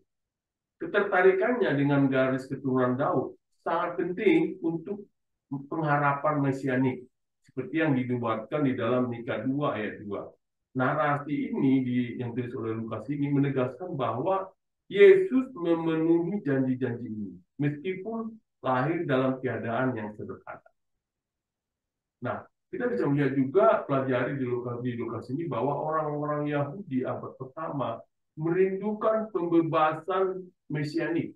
Speaker 1: Ketertarikannya dengan garis keturunan Daud sangat penting untuk pengharapan mesianik, seperti yang dinubuatkan di dalam Mika 2 ayat 2. Narasi ini yang ditulis oleh Lukas ini menegaskan bahwa Yesus memenuhi janji-janji ini, meskipun lahir dalam keadaan yang sederhana. Nah, kita bisa melihat juga pelajari di Lukas ini bahwa orang-orang Yahudi abad pertama merindukan pembebasan mesianik.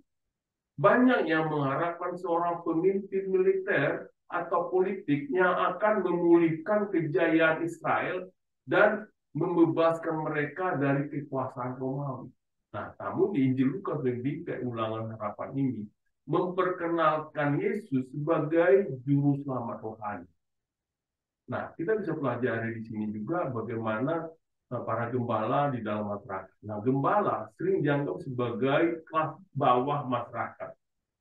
Speaker 1: Banyak yang mengharapkan seorang pemimpin militer atau politik yang akan memulihkan kejayaan Israel dan membebaskan mereka dari kekuasaan Romawi. Nah, namun di Injil Lukas lebih ke ulangan harapan ini memperkenalkan Yesus sebagai juru selamat rohani. Nah, kita bisa pelajari di sini juga bagaimana para gembala di dalam masyarakat. Nah, gembala sering dianggap sebagai kelas bawah masyarakat.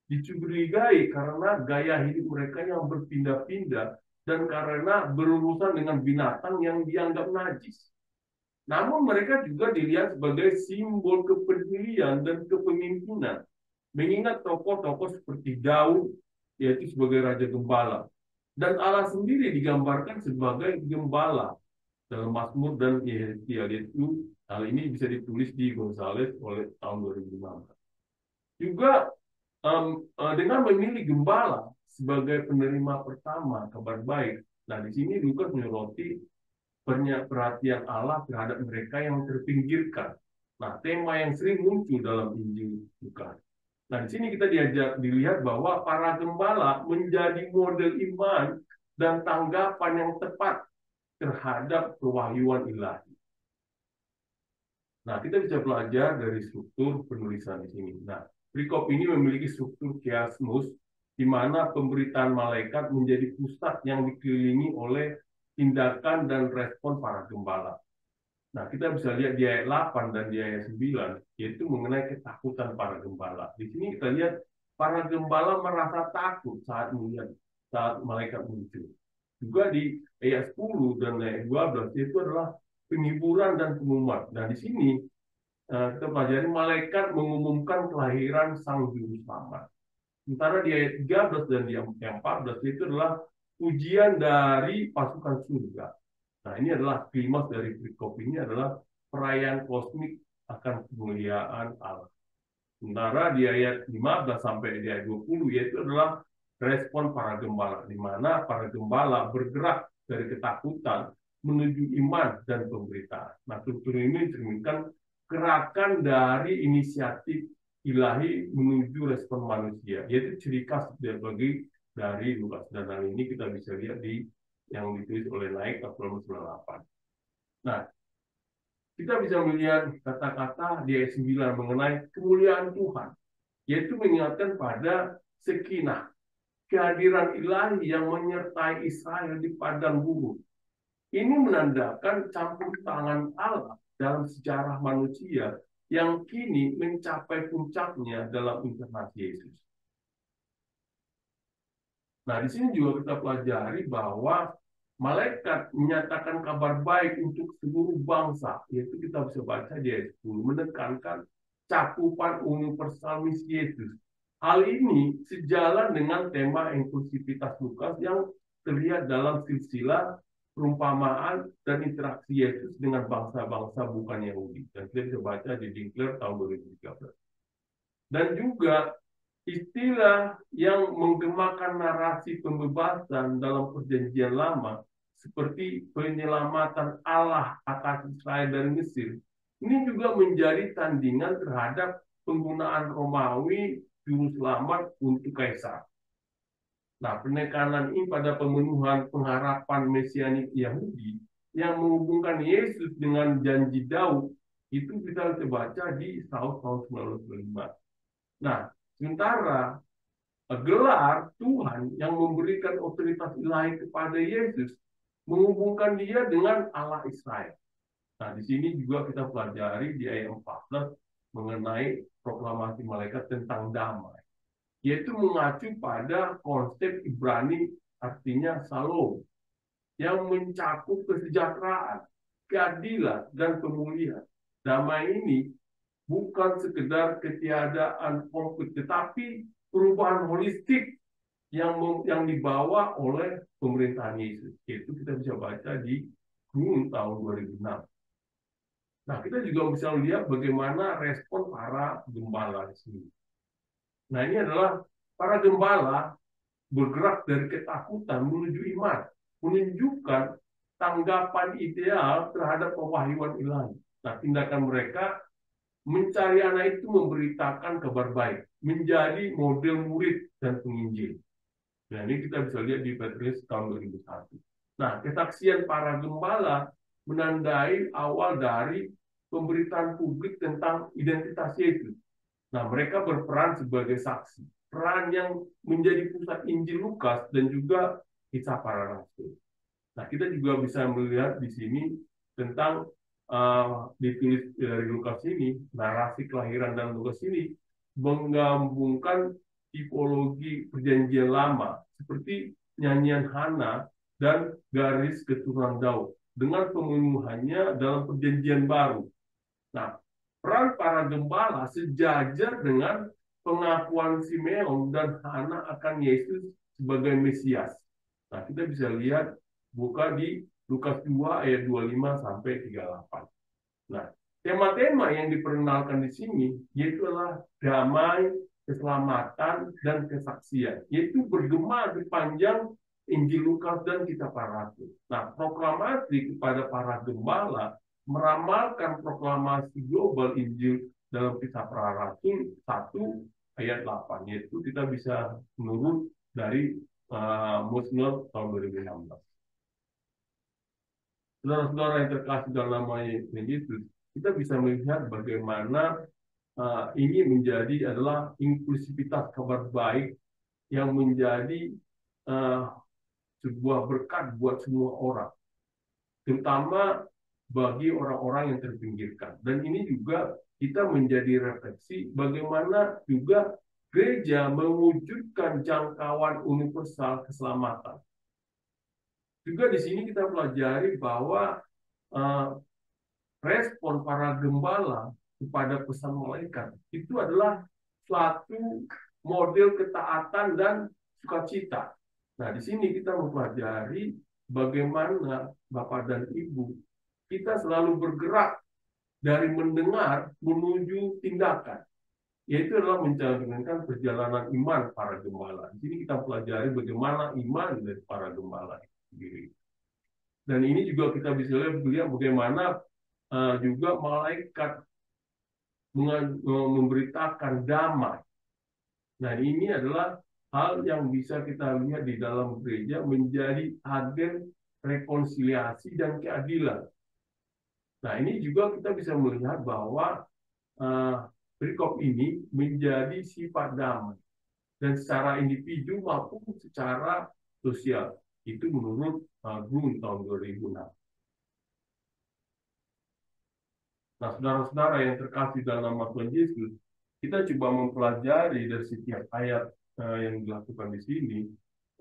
Speaker 1: Dicurigai karena gaya hidup mereka yang berpindah-pindah dan karena berurusan dengan binatang yang dianggap najis. Namun mereka juga dilihat sebagai simbol kepedulian dan kepemimpinan. Mengingat tokoh-tokoh seperti Daud, yaitu sebagai Raja Gembala. Dan Allah sendiri digambarkan sebagai gembala dalam Mazmur dan Yehezkiel. Itu hal ini bisa ditulis di Gonzales oleh tahun 2015. Juga dengan memilih gembala sebagai penerima pertama kabar baik. Nah, di sini Lukas menyoroti perhatian Allah terhadap mereka yang terpinggirkan. Nah, tema yang sering muncul dalam Injil Lukas. Nah, di sini kita dilihat bahwa para gembala menjadi model iman dan tanggapan yang tepat terhadap kewahyuan ilahi. Nah, kita bisa belajar dari struktur penulisan di sini. Nah, perikop ini memiliki struktur kiasmus, di mana pemberitaan malaikat menjadi pusat yang dikelilingi oleh tindakan dan respon para gembala. Nah, kita bisa lihat di ayat 8 dan di ayat 9, yaitu mengenai ketakutan para gembala. Di sini kita lihat para gembala merasa takut saat malaikat muncul. Juga di ayat 10 dan ayat 12 itu adalah penghiburan dan pengumuman. Nah, di sini kita pelajari malaikat mengumumkan kelahiran sang juru selamat. Sementara di ayat 13 dan di ayat 14 itu adalah ujian dari pasukan surga. Nah, ini adalah klimaks dari perikop ini adalah perayaan kosmik akan kemuliaan Allah. Sementara di ayat 15 sampai di ayat 20 yaitu adalah respon para gembala, di mana para gembala bergerak dari ketakutan menuju iman dan pemberitaan. Nah, struktur ini mencerminkan gerakan dari inisiatif ilahi menuju respon manusia, yaitu ciri khas dari Lukas. Dan hal ini kita bisa lihat di yang ditulis oleh Naik pasal 98. Nah, kita bisa melihat kata-kata di ayat 9 mengenai kemuliaan Tuhan, yaitu mengingatkan pada sekinah, kehadiran ilahi yang menyertai Israel di padang gurun. Ini menandakan campur tangan Allah dalam sejarah manusia yang kini mencapai puncaknya dalam inkarnasi Yesus. Nah, di sini juga kita pelajari bahwa malaikat menyatakan kabar baik untuk seluruh bangsa, yaitu kita bisa baca di ayat 10, menekankan cakupan universal misi Yesus. Hal ini sejalan dengan tema inklusivitas Lukas yang terlihat dalam silsilah perumpamaan dan interaksi Yesus dengan bangsa-bangsa bukan Yahudi. Dan kita bisa baca di Dinkler tahun 2013. Dan juga istilah yang menggemakan narasi pembebasan dalam perjanjian lama seperti penyelamatan Allah atas Israel dari Mesir ini juga menjadi tandingan terhadap penggunaan Romawi juru selamat untuk kaisar. Nah, penekanan ini pada pemenuhan pengharapan mesianik Yahudi yang menghubungkan Yesus dengan janji Daud itu kita baca di Saul tahun 1995. Nah, sementara gelar Tuhan yang memberikan otoritas ilahi kepada Yesus menghubungkan dia dengan Allah Israel. Nah, di sini juga kita pelajari di ayat 14 mengenai proklamasi malaikat tentang damai, yaitu mengacu pada konsep Ibrani artinya salom, yang mencakup kesejahteraan, keadilan, dan pemulihan. Damai ini bukan sekedar ketiadaan konflik, tetapi perubahan holistik yang dibawa oleh pemerintahan Yesus. Itu kita bisa baca di Gunung tahun 2006. Nah, kita juga bisa lihat bagaimana respon para gembala di sini. Nah, ini adalah para gembala bergerak dari ketakutan menuju iman, menunjukkan tanggapan ideal terhadap pewahyuan ilahi. Nah, tindakan mereka mencari anak itu memberitakan kabar baik, menjadi model murid dan penginjil. Nah, ini kita bisa lihat di Petrus tahun 2001. Nah, kesaksian para gembala menandai awal dari pemberitaan publik tentang identitas Yesus. Nah, mereka berperan sebagai saksi, peran yang menjadi pusat Injil Lukas dan juga kisah para rasul. Nah, kita juga bisa melihat di sini tentang ditulis dari Lukas ini, narasi kelahiran dan Lukas ini menggabungkan tipologi perjanjian lama seperti nyanyian Hana dan garis keturunan Daud dengan pemenuhannya dalam perjanjian baru. Nah, peran para gembala sejajar dengan pengakuan Simeon dan Hana akan Yesus sebagai Mesias. Nah, kita bisa lihat buka di Lukas 2 ayat 25 sampai 38. Nah, tema-tema yang diperkenalkan di sini yaitu adalah damai, keselamatan, dan kesaksian, yaitu bergema di panjang Injil Lukas dan Kitab para Rasul. Nah, proklamasi kepada para gembala meramalkan proklamasi global Injil dalam Kitab para Rasul 1 ayat 8, yaitu kita bisa menurut dari Musnad tahun 2016. Saudara-saudara yang terkasih dalam nama Yesus, kita bisa melihat bagaimana ini adalah inklusivitas kabar baik yang menjadi sebuah berkat buat semua orang, terutama bagi orang-orang yang terpinggirkan. Dan ini juga kita menjadi refleksi bagaimana juga gereja mewujudkan jangkauan universal keselamatan. Juga di sini kita pelajari bahwa respon para gembala kepada pesan malaikat itu adalah suatu model ketaatan dan sukacita. Nah, di sini kita mempelajari bagaimana Bapak dan Ibu kita selalu bergerak dari mendengar menuju tindakan, yaitu adalah menjalankan perjalanan iman para gembala. Di sini kita pelajari bagaimana iman dari para gembala itu sendiri. Dan ini juga kita bisa lihat bagaimana juga malaikat memberitakan damai. Nah, ini adalah hal yang bisa kita lihat di dalam gereja menjadi agen rekonsiliasi dan keadilan. Nah, ini juga kita bisa melihat bahwa perikop ini menjadi sifat damai dan secara individu maupun secara sosial. Itu menurut Grun tahun 2006. Nah, saudara-saudara yang terkasih dalam nama Tuhan Yesus, kita coba mempelajari dari setiap ayat yang dilakukan di sini.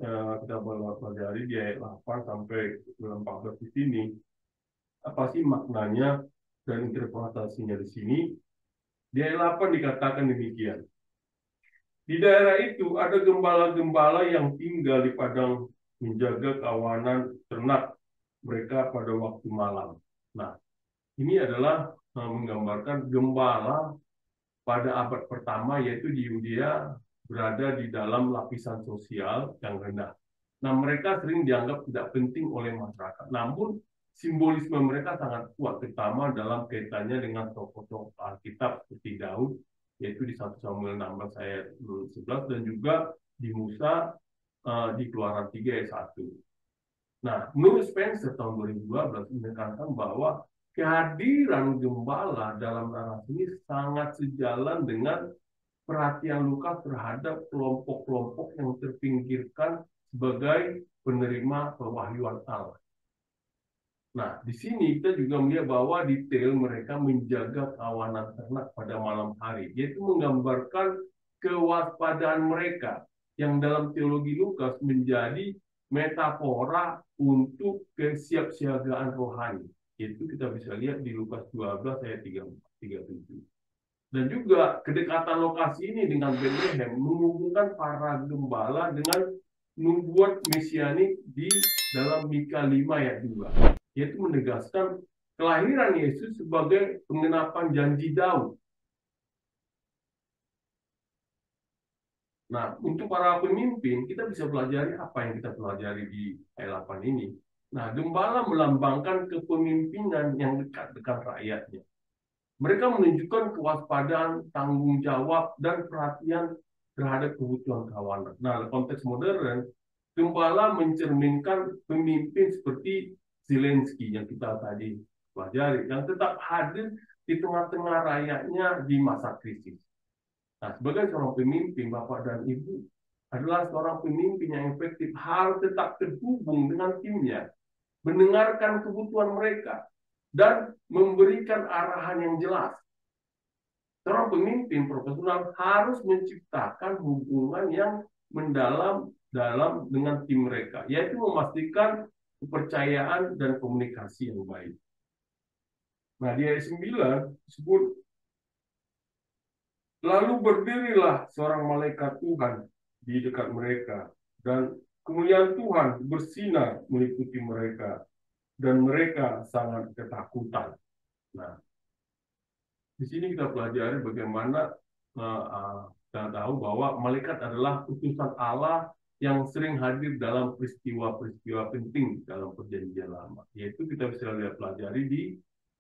Speaker 1: Kita pelajari di ayat 8 sampai 14 di sini. Apa sih maknanya dan interpretasinya di sini? Di ayat 8 dikatakan demikian. Di daerah itu ada gembala-gembala yang tinggal di padang menjaga kawanan ternak mereka pada waktu malam. Nah, ini adalah menggambarkan gembala pada abad pertama, yaitu di Yudea, berada di dalam lapisan sosial yang rendah. Nah, mereka sering dianggap tidak penting oleh masyarakat. Namun, simbolisme mereka sangat kuat, terutama dalam kaitannya dengan tokoh-tokoh Alkitab seperti Daud, yaitu di 1 Samuel 16 ayat 11, dan juga di Musa di Keluaran 3 ayat 1. Nah, menurut Spencer tahun 2012 menekankan bahwa kehadiran gembala dalam narasi ini sangat sejalan dengan perhatian Lukas terhadap kelompok-kelompok yang terpinggirkan sebagai penerima pewahyuan Allah. Nah, di sini kita juga melihat bahwa detail mereka menjaga kawanan ternak pada malam hari, yaitu menggambarkan kewaspadaan mereka yang dalam teologi Lukas menjadi metafora untuk kesiapsiagaan rohani. Itu kita bisa lihat di Lukas 12 ayat 37. Dan juga kedekatan lokasi ini dengan Bethlehem menghubungkan para gembala dengan nubuat mesianik di dalam Mika 5 ayat 2. Yaitu menegaskan kelahiran Yesus sebagai penggenapan janji Daud. Nah, untuk para pemimpin, kita bisa pelajari apa yang kita pelajari di ayat 8 ini. Nah, gembala melambangkan kepemimpinan yang dekat dengan rakyatnya. Mereka menunjukkan kewaspadaan, tanggung jawab, dan perhatian terhadap kebutuhan kawanan. Nah, konteks modern, gembala mencerminkan pemimpin seperti Zelensky yang kita tadi pelajari, yang tetap hadir di tengah-tengah rakyatnya di masa krisis. Nah, sebagai seorang pemimpin, Bapak dan Ibu adalah seorang pemimpin yang efektif, harus tetap terhubung dengan timnya, mendengarkan kebutuhan mereka, dan memberikan arahan yang jelas. Seorang pemimpin profesional harus menciptakan hubungan yang mendalam dengan tim mereka, yaitu memastikan kepercayaan dan komunikasi yang baik. Nah, di ayat 9 disebut, lalu berdirilah seorang malaikat Tuhan di dekat mereka, dan kemuliaan Tuhan bersinar meliputi mereka, dan mereka sangat ketakutan. Nah, di sini kita pelajari bagaimana kita tahu bahwa malaikat adalah utusan Allah yang sering hadir dalam peristiwa-peristiwa penting dalam perjanjian lama. Yaitu kita bisa lihat pelajari di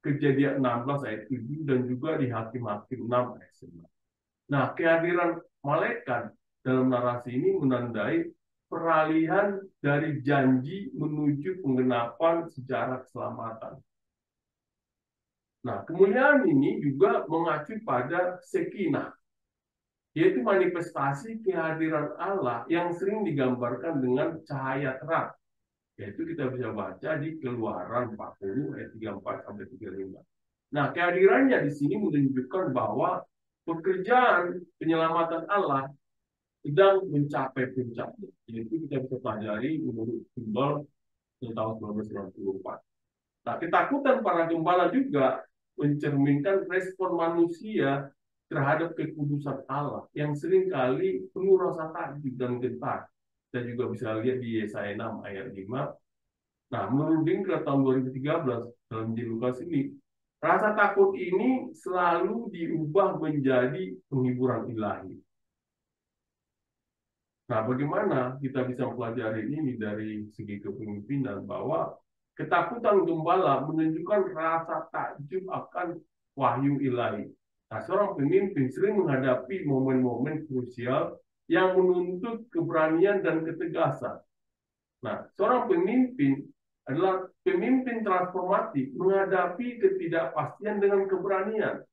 Speaker 1: Kejadian 16 ayat 7 dan juga di Hakim-Hakim 6 ayat 9. Nah, kehadiran malaikat dalam narasi ini menandai peralihan dari janji menuju penggenapan sejarah keselamatan. Nah, kemuliaan ini juga mengacu pada Shekinah, yaitu manifestasi kehadiran Allah yang sering digambarkan dengan cahaya terang. Yaitu kita bisa baca di Keluaran 40 ayat 34 sampai 35. Nah, kehadirannya di sini menunjukkan bahwa pekerjaan penyelamatan Allah sedang mencapai puncaknya. Yaitu kita bisa pelajari menurut simbol tahun 1994. Nah, ketakutan para gembala juga mencerminkan respon manusia terhadap kekudusan Allah yang seringkali penuh rasa takjub dan gentar. Kita juga bisa lihat di Yesaya 6 ayat 5. Nah, menurut Dingkrat tahun 2013 dalam Injil Lukas ini, rasa takut ini selalu diubah menjadi penghiburan ilahi. Nah, bagaimana kita bisa mempelajari ini dari segi kepemimpinan, bahwa ketakutan gembala menunjukkan rasa takjub akan wahyu ilahi. Nah, seorang pemimpin sering menghadapi momen-momen krusial yang menuntut keberanian dan ketegasan. Nah, seorang pemimpin adalah pemimpin transformatif menghadapi ketidakpastian dengan keberanian,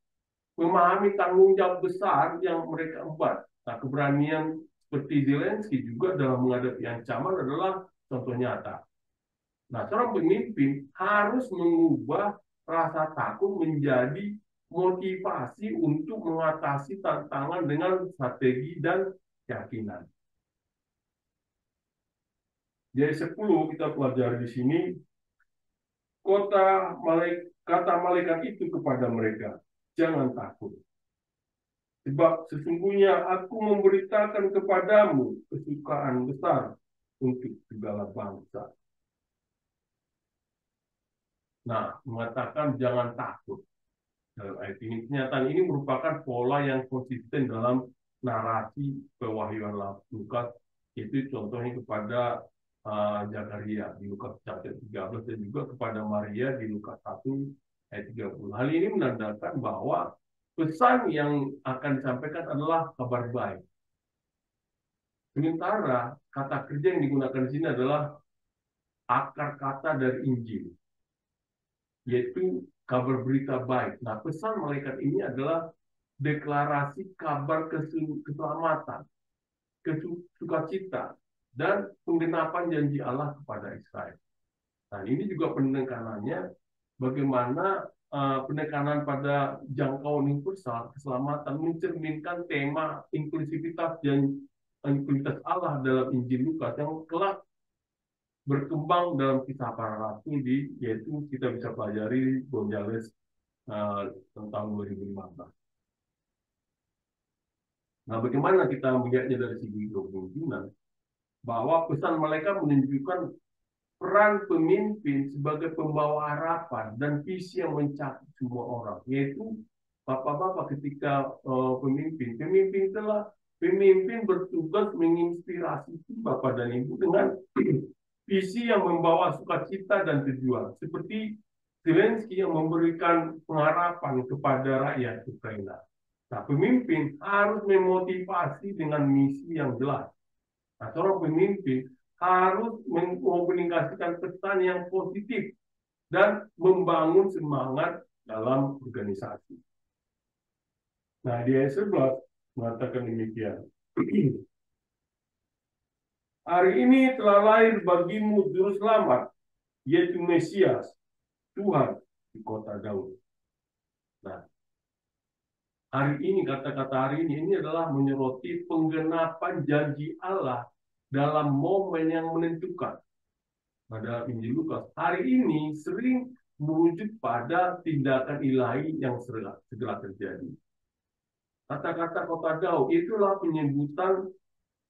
Speaker 1: memahami tanggung jawab besar yang mereka emban. Nah, keberanian seperti Zelensky juga dalam menghadapi ancaman adalah contoh nyata. Nah, seorang pemimpin harus mengubah rasa takut menjadi motivasi untuk mengatasi tantangan dengan strategi dan keyakinan. Jadi 10 kita pelajari di sini, kata malaikat itu kepada mereka, jangan takut. Sebab sesungguhnya aku memberitakan kepadamu kesukaan besar untuk segala bangsa. Nah, mengatakan jangan takut. Dalam ayat ini, kenyataan ini merupakan pola yang konsisten dalam narasi pewahyuan Lukas. Itu contohnya kepada Zakaria di Lukas chapter 13 dan juga kepada Maria di Lukas 1 ayat 30. Hal ini menandakan bahwa pesan yang akan disampaikan adalah kabar baik. Sementara kata kerja yang digunakan di sini adalah akar kata dari Injil, yaitu kabar berita baik. Nah, pesan malaikat ini adalah deklarasi kabar keselamatan, sukacita, dan penggenapan janji Allah kepada Israel. Nah, ini juga penekanannya bagaimana penekanan pada jangkauan universal keselamatan mencerminkan tema inklusivitas dan inklusivitas Allah dalam Injil Lukas yang kelak berkembang dalam kisah para rasul, yaitu kita bisa pelajari Gonzales tentang 2015. Nah, bagaimana kita melihatnya dari segi kepemimpinan? Bahwa pesan mereka menunjukkan peran pemimpin sebagai pembawa harapan dan visi yang mencakup semua orang, yaitu bapak-bapak ketika pemimpin bertugas menginspirasi bapak dan ibu dengan visi yang membawa sukacita dan tujuan, seperti Zelensky yang memberikan pengharapan kepada rakyat Ukraina. Nah, pemimpin harus memotivasi dengan misi yang jelas. Nah, seorang pemimpin harus mengkomunikasikan pesan yang positif dan membangun semangat dalam organisasi. Nah, di ayat 11 mengatakan demikian. Hari ini telah lahir bagimu juru selamat, yaitu Mesias, Tuhan di kota Daud. Nah, hari ini, kata-kata hari ini adalah menyoroti penggenapan janji Allah dalam momen yang menentukan. Pada Injil Lukas, hari ini sering merujuk pada tindakan ilahi yang segera terjadi. Kata-kata kota Daud itulah penyebutan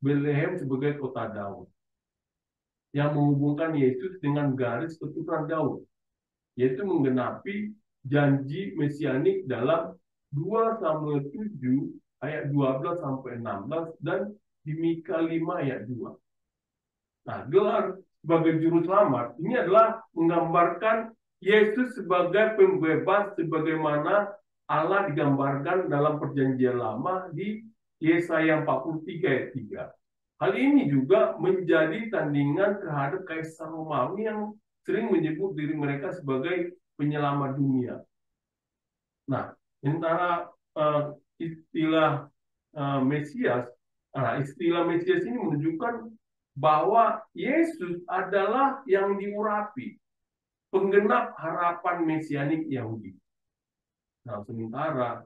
Speaker 1: Bethlehem sebagai kota Daud yang menghubungkan Yesus dengan garis keturunan Daud, yaitu menggenapi janji mesianik dalam 2 Samuel 7 ayat 12 sampai 16 dan di Mika 5 ayat 2. Nah, gelar sebagai juru selamat ini adalah menggambarkan Yesus sebagai pembebas sebagaimana Allah digambarkan dalam perjanjian lama di Yesaya 43 ayat 3. Hal ini juga menjadi tandingan terhadap Kaisar Romawi yang sering menyebut diri mereka sebagai penyelamat dunia. Nah, antara istilah Mesias, istilah Mesias ini menunjukkan bahwa Yesus adalah yang diurapi, penggenap harapan mesianik Yahudi. Nah, sementara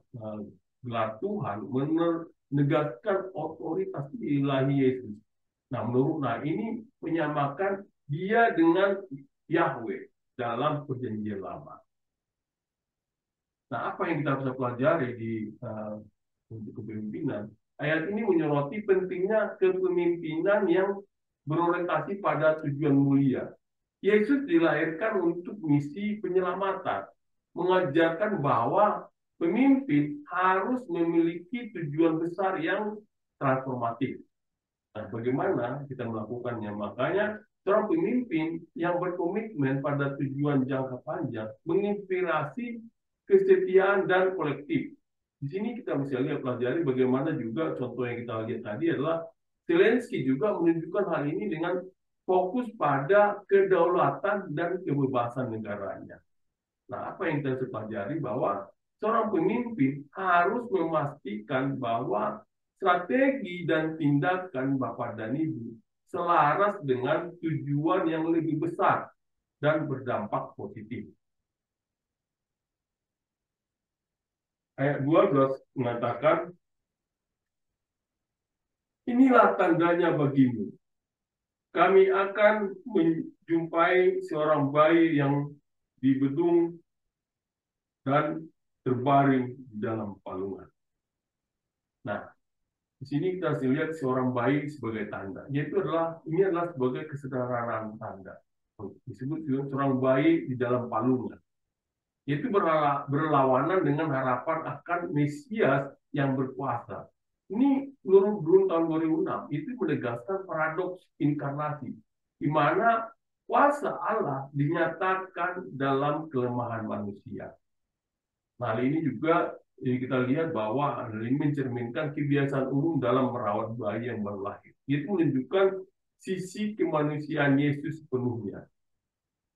Speaker 1: gelar Tuhan menegaskan otoritas ilahi Yesus. Nah, ini menyamakan dia dengan Yahweh dalam perjanjian lama. Nah, apa yang kita bisa pelajari di untuk kepemimpinan? Ayat ini menyoroti pentingnya kepemimpinan yang berorientasi pada tujuan mulia. Yesus dilahirkan untuk misi penyelamatan, mengajarkan bahwa pemimpin harus memiliki tujuan besar yang transformatif. Nah, bagaimana kita melakukannya? Makanya seorang pemimpin yang berkomitmen pada tujuan jangka panjang menginspirasi kesetiaan dan kolektif. Di sini kita bisa lihat pelajari bagaimana juga contoh yang kita lihat tadi adalah Zelensky juga menunjukkan hal ini dengan fokus pada kedaulatan dan kebebasan negaranya. Nah, apa yang kita pelajari bahwa seorang pemimpin harus memastikan bahwa strategi dan tindakan Bapak dan Ibu selaras dengan tujuan yang lebih besar dan berdampak positif. Ayat 12 mengatakan, inilah tandanya bagimu. Kami akan menjumpai seorang bayi yang dibedung dan terbaring di dalam palungan. Nah, di sini kita lihat seorang bayi sebagai tanda. Ini adalah sebagai kesederhanaan tanda. Disebut juga seorang bayi di dalam palungan. Yaitu berlawanan dengan harapan akan Mesias yang berkuasa. Ini menurut tahun 2006 itu menegaskan paradoks inkarnasi, di mana kuasa Allah dinyatakan dalam kelemahan manusia. Hal ini juga kita lihat bahwa hal ini mencerminkan kebiasaan umum dalam merawat bayi yang baru lahir. Itu menunjukkan sisi kemanusiaan Yesus sepenuhnya.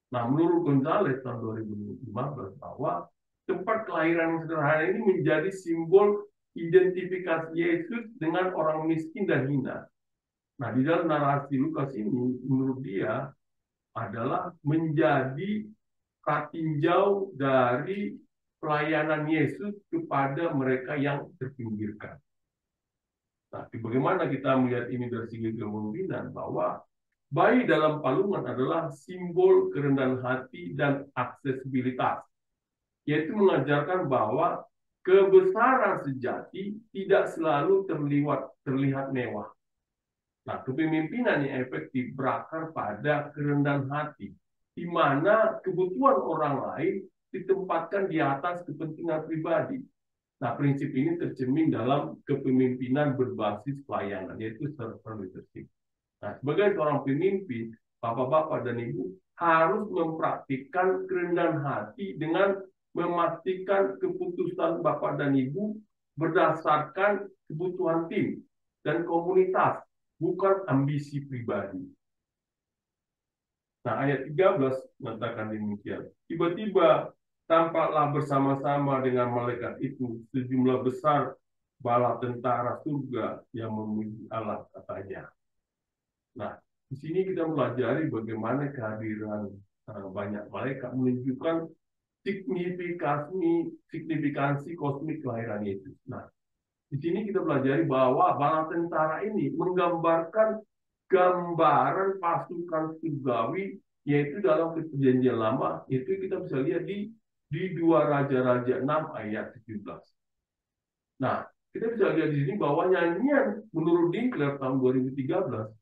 Speaker 1: Nah, menurut Gonzales tahun 2015 bahwa tempat kelahiran sederhana ini menjadi simbol identifikasi Yesus dengan orang miskin dan hina. Nah, di dalam narasi Lukas ini, menurut dia adalah menjadi tinjau dari pelayanan Yesus kepada mereka yang terpinggirkan. Nah, bagaimana kita melihat ini dari segi kepemimpinan bahwa bayi dalam palungan adalah simbol kerendahan hati dan aksesibilitas, yaitu mengajarkan bahwa kebesaran sejati tidak selalu terlihat mewah. Nah, kepemimpinan yang efektif berakar pada kerendahan hati, di mana kebutuhan orang lain ditempatkan di atas kepentingan pribadi. Nah, prinsip ini tercermin dalam kepemimpinan berbasis pelayanan, yaitu servant leadership. Nah, sebagai seorang pemimpin, bapak-bapak dan ibu harus mempraktikkan kerendahan hati dengan memastikan keputusan bapak dan ibu berdasarkan kebutuhan tim dan komunitas, bukan ambisi pribadi. Nah, ayat 13 mengatakan demikian. Tiba-tiba tampaklah bersama-sama dengan malaikat itu sejumlah besar bala tentara surga yang memuji Allah, katanya. Nah, di sini kita pelajari bagaimana kehadiran banyak malaikat menunjukkan signifikansi kosmik kelahiran Yesus. Nah, di sini kita pelajari bahwa bala tentara ini menggambarkan gambaran pasukan surgawi, yaitu dalam perjanjian lama, itu kita bisa lihat di 2 Raja-Raja 6 ayat 17. Nah, kita bisa lihat di sini bahwa nyanyian menurut Dinkler tahun 2013,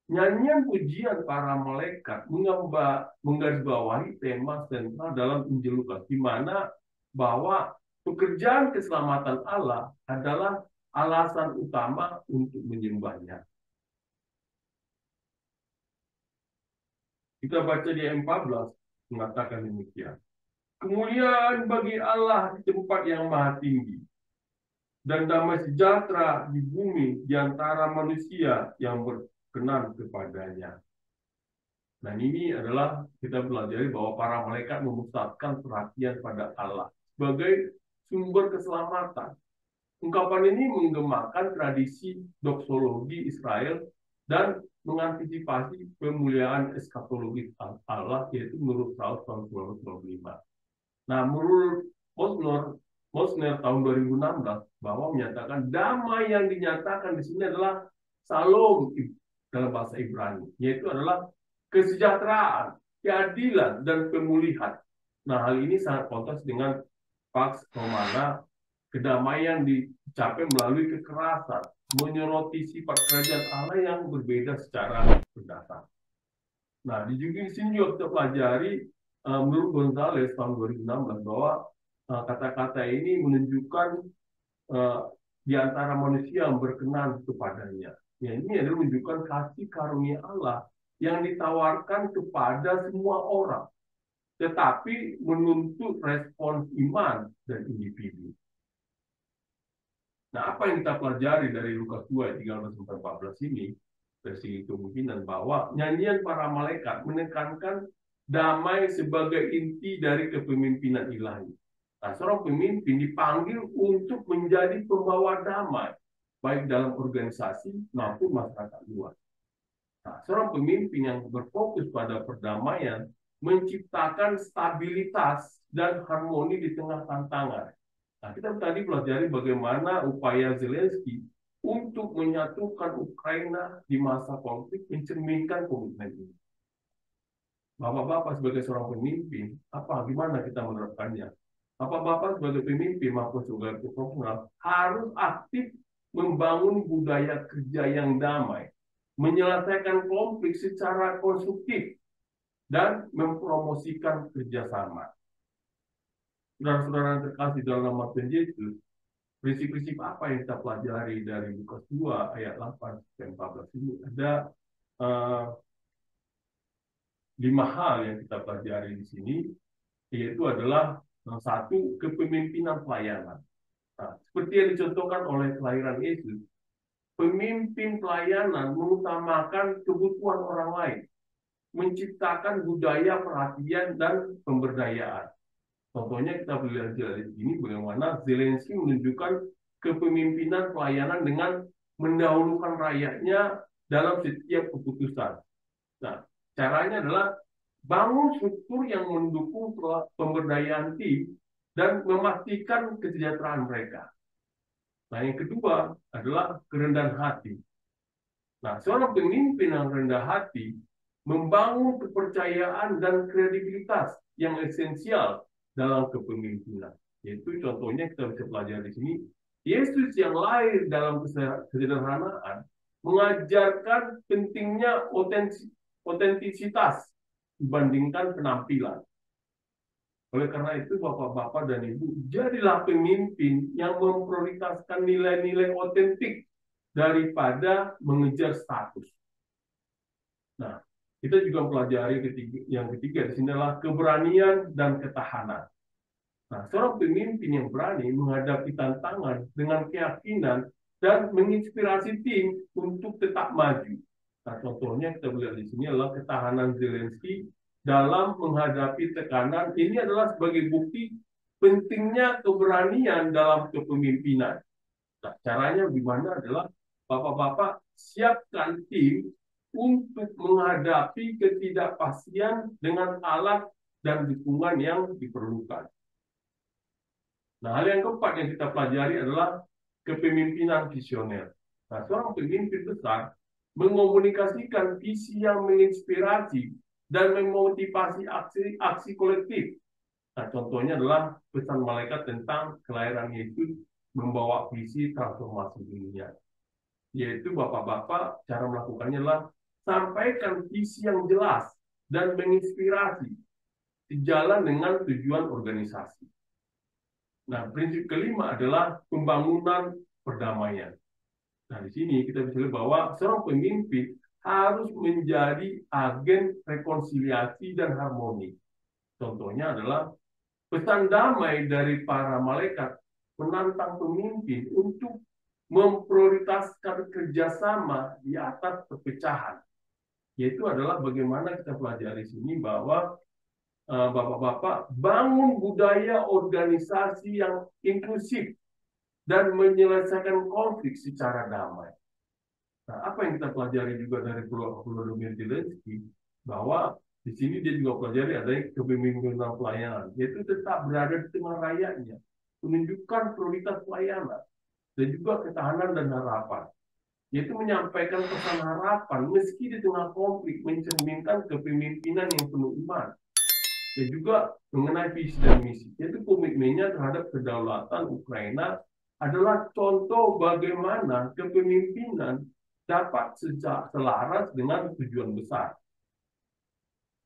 Speaker 1: nyanyian pujian para malaikat menggarisbawahi tema sentral dalam Injil Lukas, di mana bahwa pekerjaan keselamatan Allah adalah alasan utama untuk menyembahnya. Kita baca di ayat 14 mengatakan demikian. Kemuliaan bagi Allah di tempat yang maha tinggi, dan damai sejahtera di bumi di antara manusia yang berkenan kepadanya. Nah, ini adalah kita pelajari bahwa para malaikat memusatkan perhatian pada Allah sebagai sumber keselamatan. Ungkapan ini menggemakan tradisi doksologi Israel dan mengantisipasi pemuliaan eskatologi Allah, yaitu menurut Saud tahun 1925. Nah, menurut Mosner tahun 2016 bahwa menyatakan damai yang dinyatakan di sini adalah Shalom dalam bahasa Ibrani, yaitu adalah kesejahteraan, keadilan, dan pemulihan. Nah, hal ini sangat kontras dengan Pax Romana, kedamaian dicapai melalui kekerasan, menyoroti sifat kerajaan Allah yang berbeda secara berdasar. Nah, di sini juga kita pelajari menurut Gonzales tahun 2016 bahwa kata-kata ini menunjukkan di antara manusia yang berkenan kepadanya. Ya, ini adalah menunjukkan kasih karunia Allah yang ditawarkan kepada semua orang, tetapi menuntut respons iman dan individu. Nah, apa yang kita pelajari dari Lukas 2, 13-14 ini, versi kemungkinan bahwa nyanyian para malaikat menekankan damai sebagai inti dari kepemimpinan ilahi. Nah, seorang pemimpin dipanggil untuk menjadi pembawa damai, baik dalam organisasi maupun masyarakat luas. Nah, seorang pemimpin yang berfokus pada perdamaian menciptakan stabilitas dan harmoni di tengah tantangan. Nah, kita tadi pelajari bagaimana upaya Zelensky untuk menyatukan Ukraina di masa konflik mencerminkan komitmen ini. Bapak-bapak sebagai seorang pemimpin, gimana kita menerapkannya? Bapak-bapak sebagai pemimpin maupun sebagai profesional harus aktif membangun budaya kerja yang damai, menyelesaikan konflik secara konstruktif, dan mempromosikan kerjasama. Saudara-saudara yang terkasih dalam nama Tuhan Yesus, prinsip-prinsip apa yang kita pelajari dari Lukas 2 ayat 8-14 ini? Ada 5 hal yang kita pelajari di sini, yaitu adalah satu, kepemimpinan pelayanan. Nah, seperti yang dicontohkan oleh kelahiran Yesus, pemimpin pelayanan mengutamakan kebutuhan orang lain, menciptakan budaya perhatian dan pemberdayaan. Contohnya kita melihat di sini bagaimana Zelensky menunjukkan kepemimpinan pelayanan dengan mendahulukan rakyatnya dalam setiap keputusan. Nah, caranya adalah bangun struktur yang mendukung pemberdayaan tim dan memastikan kesejahteraan mereka. Nah, yang kedua adalah kerendahan hati. Nah, seorang pemimpin yang rendah hati membangun kepercayaan dan kredibilitas yang esensial dalam kepemimpinan. Yaitu contohnya kita bisa pelajari di sini, Yesus yang lahir dalam kesederhanaan mengajarkan pentingnya otentisitas dibandingkan penampilan. Oleh karena itu, Bapak-bapak dan Ibu, jadilah pemimpin yang memprioritaskan nilai-nilai otentik daripada mengejar status. Nah, kita juga pelajari yang ketiga di sini adalah keberanian dan ketahanan. Nah, seorang pemimpin yang berani menghadapi tantangan dengan keyakinan dan menginspirasi tim untuk tetap maju. Nah, contohnya kita lihat di sini adalah ketahanan Zelensky dalam menghadapi tekanan. Ini adalah sebagai bukti pentingnya keberanian dalam kepemimpinan. Nah, caranya gimana adalah Bapak-bapak siapkan tim untuk menghadapi ketidakpastian dengan alat dan dukungan yang diperlukan. Nah, hal yang keempat yang kita pelajari adalah kepemimpinan visioner. Nah, seorang pemimpin besar mengomunikasikan visi yang menginspirasi dan memotivasi aksi kolektif. Nah, contohnya adalah pesan malaikat tentang kelahiran Yesus membawa visi transformasi dunia. Yaitu Bapak-bapak, cara melakukannya adalah sampaikan visi yang jelas dan menginspirasi sejalan dengan tujuan organisasi. Nah, prinsip kelima adalah pembangunan perdamaian. Nah, di sini kita bisa lihat bahwa seorang pemimpin harus menjadi agen rekonsiliasi dan harmoni. Contohnya adalah pesan damai dari para malaikat menantang pemimpin untuk memprioritaskan kerjasama di atas perpecahan. Yaitu adalah bagaimana kita pelajari di sini bahwa Bapak-bapak, bangun budaya organisasi yang inklusif dan menyelesaikan konflik secara damai. Nah, apa yang kita pelajari juga dari Volodymyr Zelensky, bahwa di sini dia juga pelajari adanya kepemimpinan pelayanan, yaitu tetap berada di tengah rakyatnya, menunjukkan prioritas pelayanan, dan juga ketahanan dan harapan, yaitu menyampaikan pesan harapan meski di tengah konflik, mencerminkan kepemimpinan yang penuh iman, dan juga mengenai visi dan misi, yaitu komitmennya terhadap kedaulatan Ukraina adalah contoh bagaimana kepemimpinan dapat selaras dengan tujuan besar.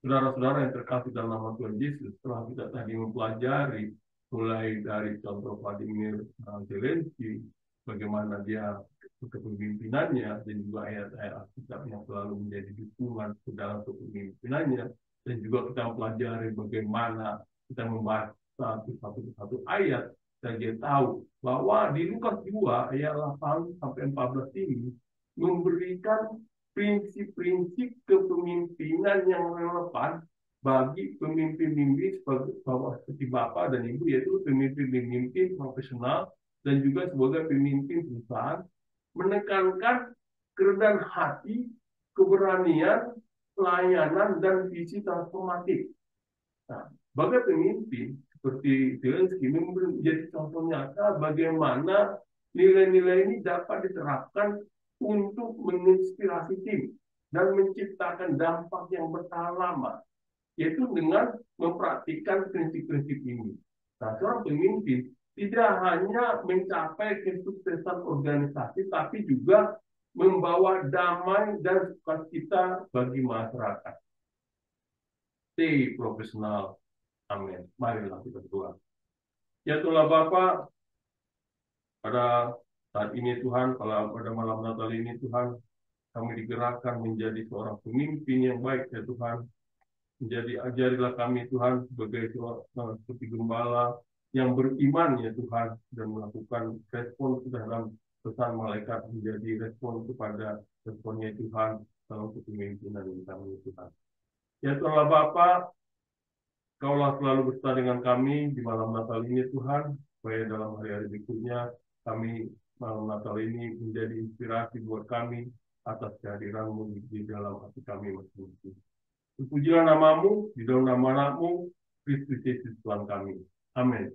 Speaker 1: Saudara-saudara yang terkasih dalam nama Tuhan Yesus, setelah kita tadi mempelajari mulai dari contoh Vladimir Zelensky, bagaimana dia kepemimpinannya, dan juga ayat-ayat Alkitab yang selalu menjadi dukungan ke dalam kepemimpinannya, dan juga kita mempelajari bagaimana kita membaca satu ayat, dan dia tahu bahwa di Lukas 2 ayat 8 sampai 14 ini memberikan prinsip-prinsip kepemimpinan yang relevan bagi pemimpin-pemimpin seperti Bapak dan Ibu, yaitu pemimpin-pemimpin profesional dan juga sebagai pemimpin perusahaan, menekankan kerendahan hati, keberanian, pelayanan, dan visi transformatif. Nah, sebagai pemimpin seperti Zelensky menjadi contoh nyata bagaimana nilai-nilai ini dapat diterapkan untuk menginspirasi tim dan menciptakan dampak yang bertahan lama, yaitu dengan mempraktikkan prinsip-prinsip ini. Nah, seorang pemimpin tidak hanya mencapai kesuksesan organisasi, tapi juga membawa damai dan sukacita bagi masyarakat. Stay profesional. Amin. Marilah kita berdoa. Ya Tuhan Bapa, pada saat ini Tuhan, pada malam Natal ini Tuhan, kami digerakkan menjadi seorang pemimpin yang baik ya Tuhan. Menjadi ajarilah kami Tuhan sebagai seperti gembala yang beriman ya Tuhan, dan melakukan respon dalam pesan malaikat menjadi respon kepada responnya Tuhan dalam kepemimpinan kami Tuhan. Ya Tuhan Bapa, Kaulah selalu bersama dengan kami di malam Natal ini Tuhan, supaya dalam hari-hari berikutnya kami malam Natal ini menjadi inspirasi buat kami atas kehadiran-Mu di dalam hati kami masing-masing. Terpujilah nama-Mu, di dalam nama Anak-Mu, Kristus Yesus Tuhan kami. Amin.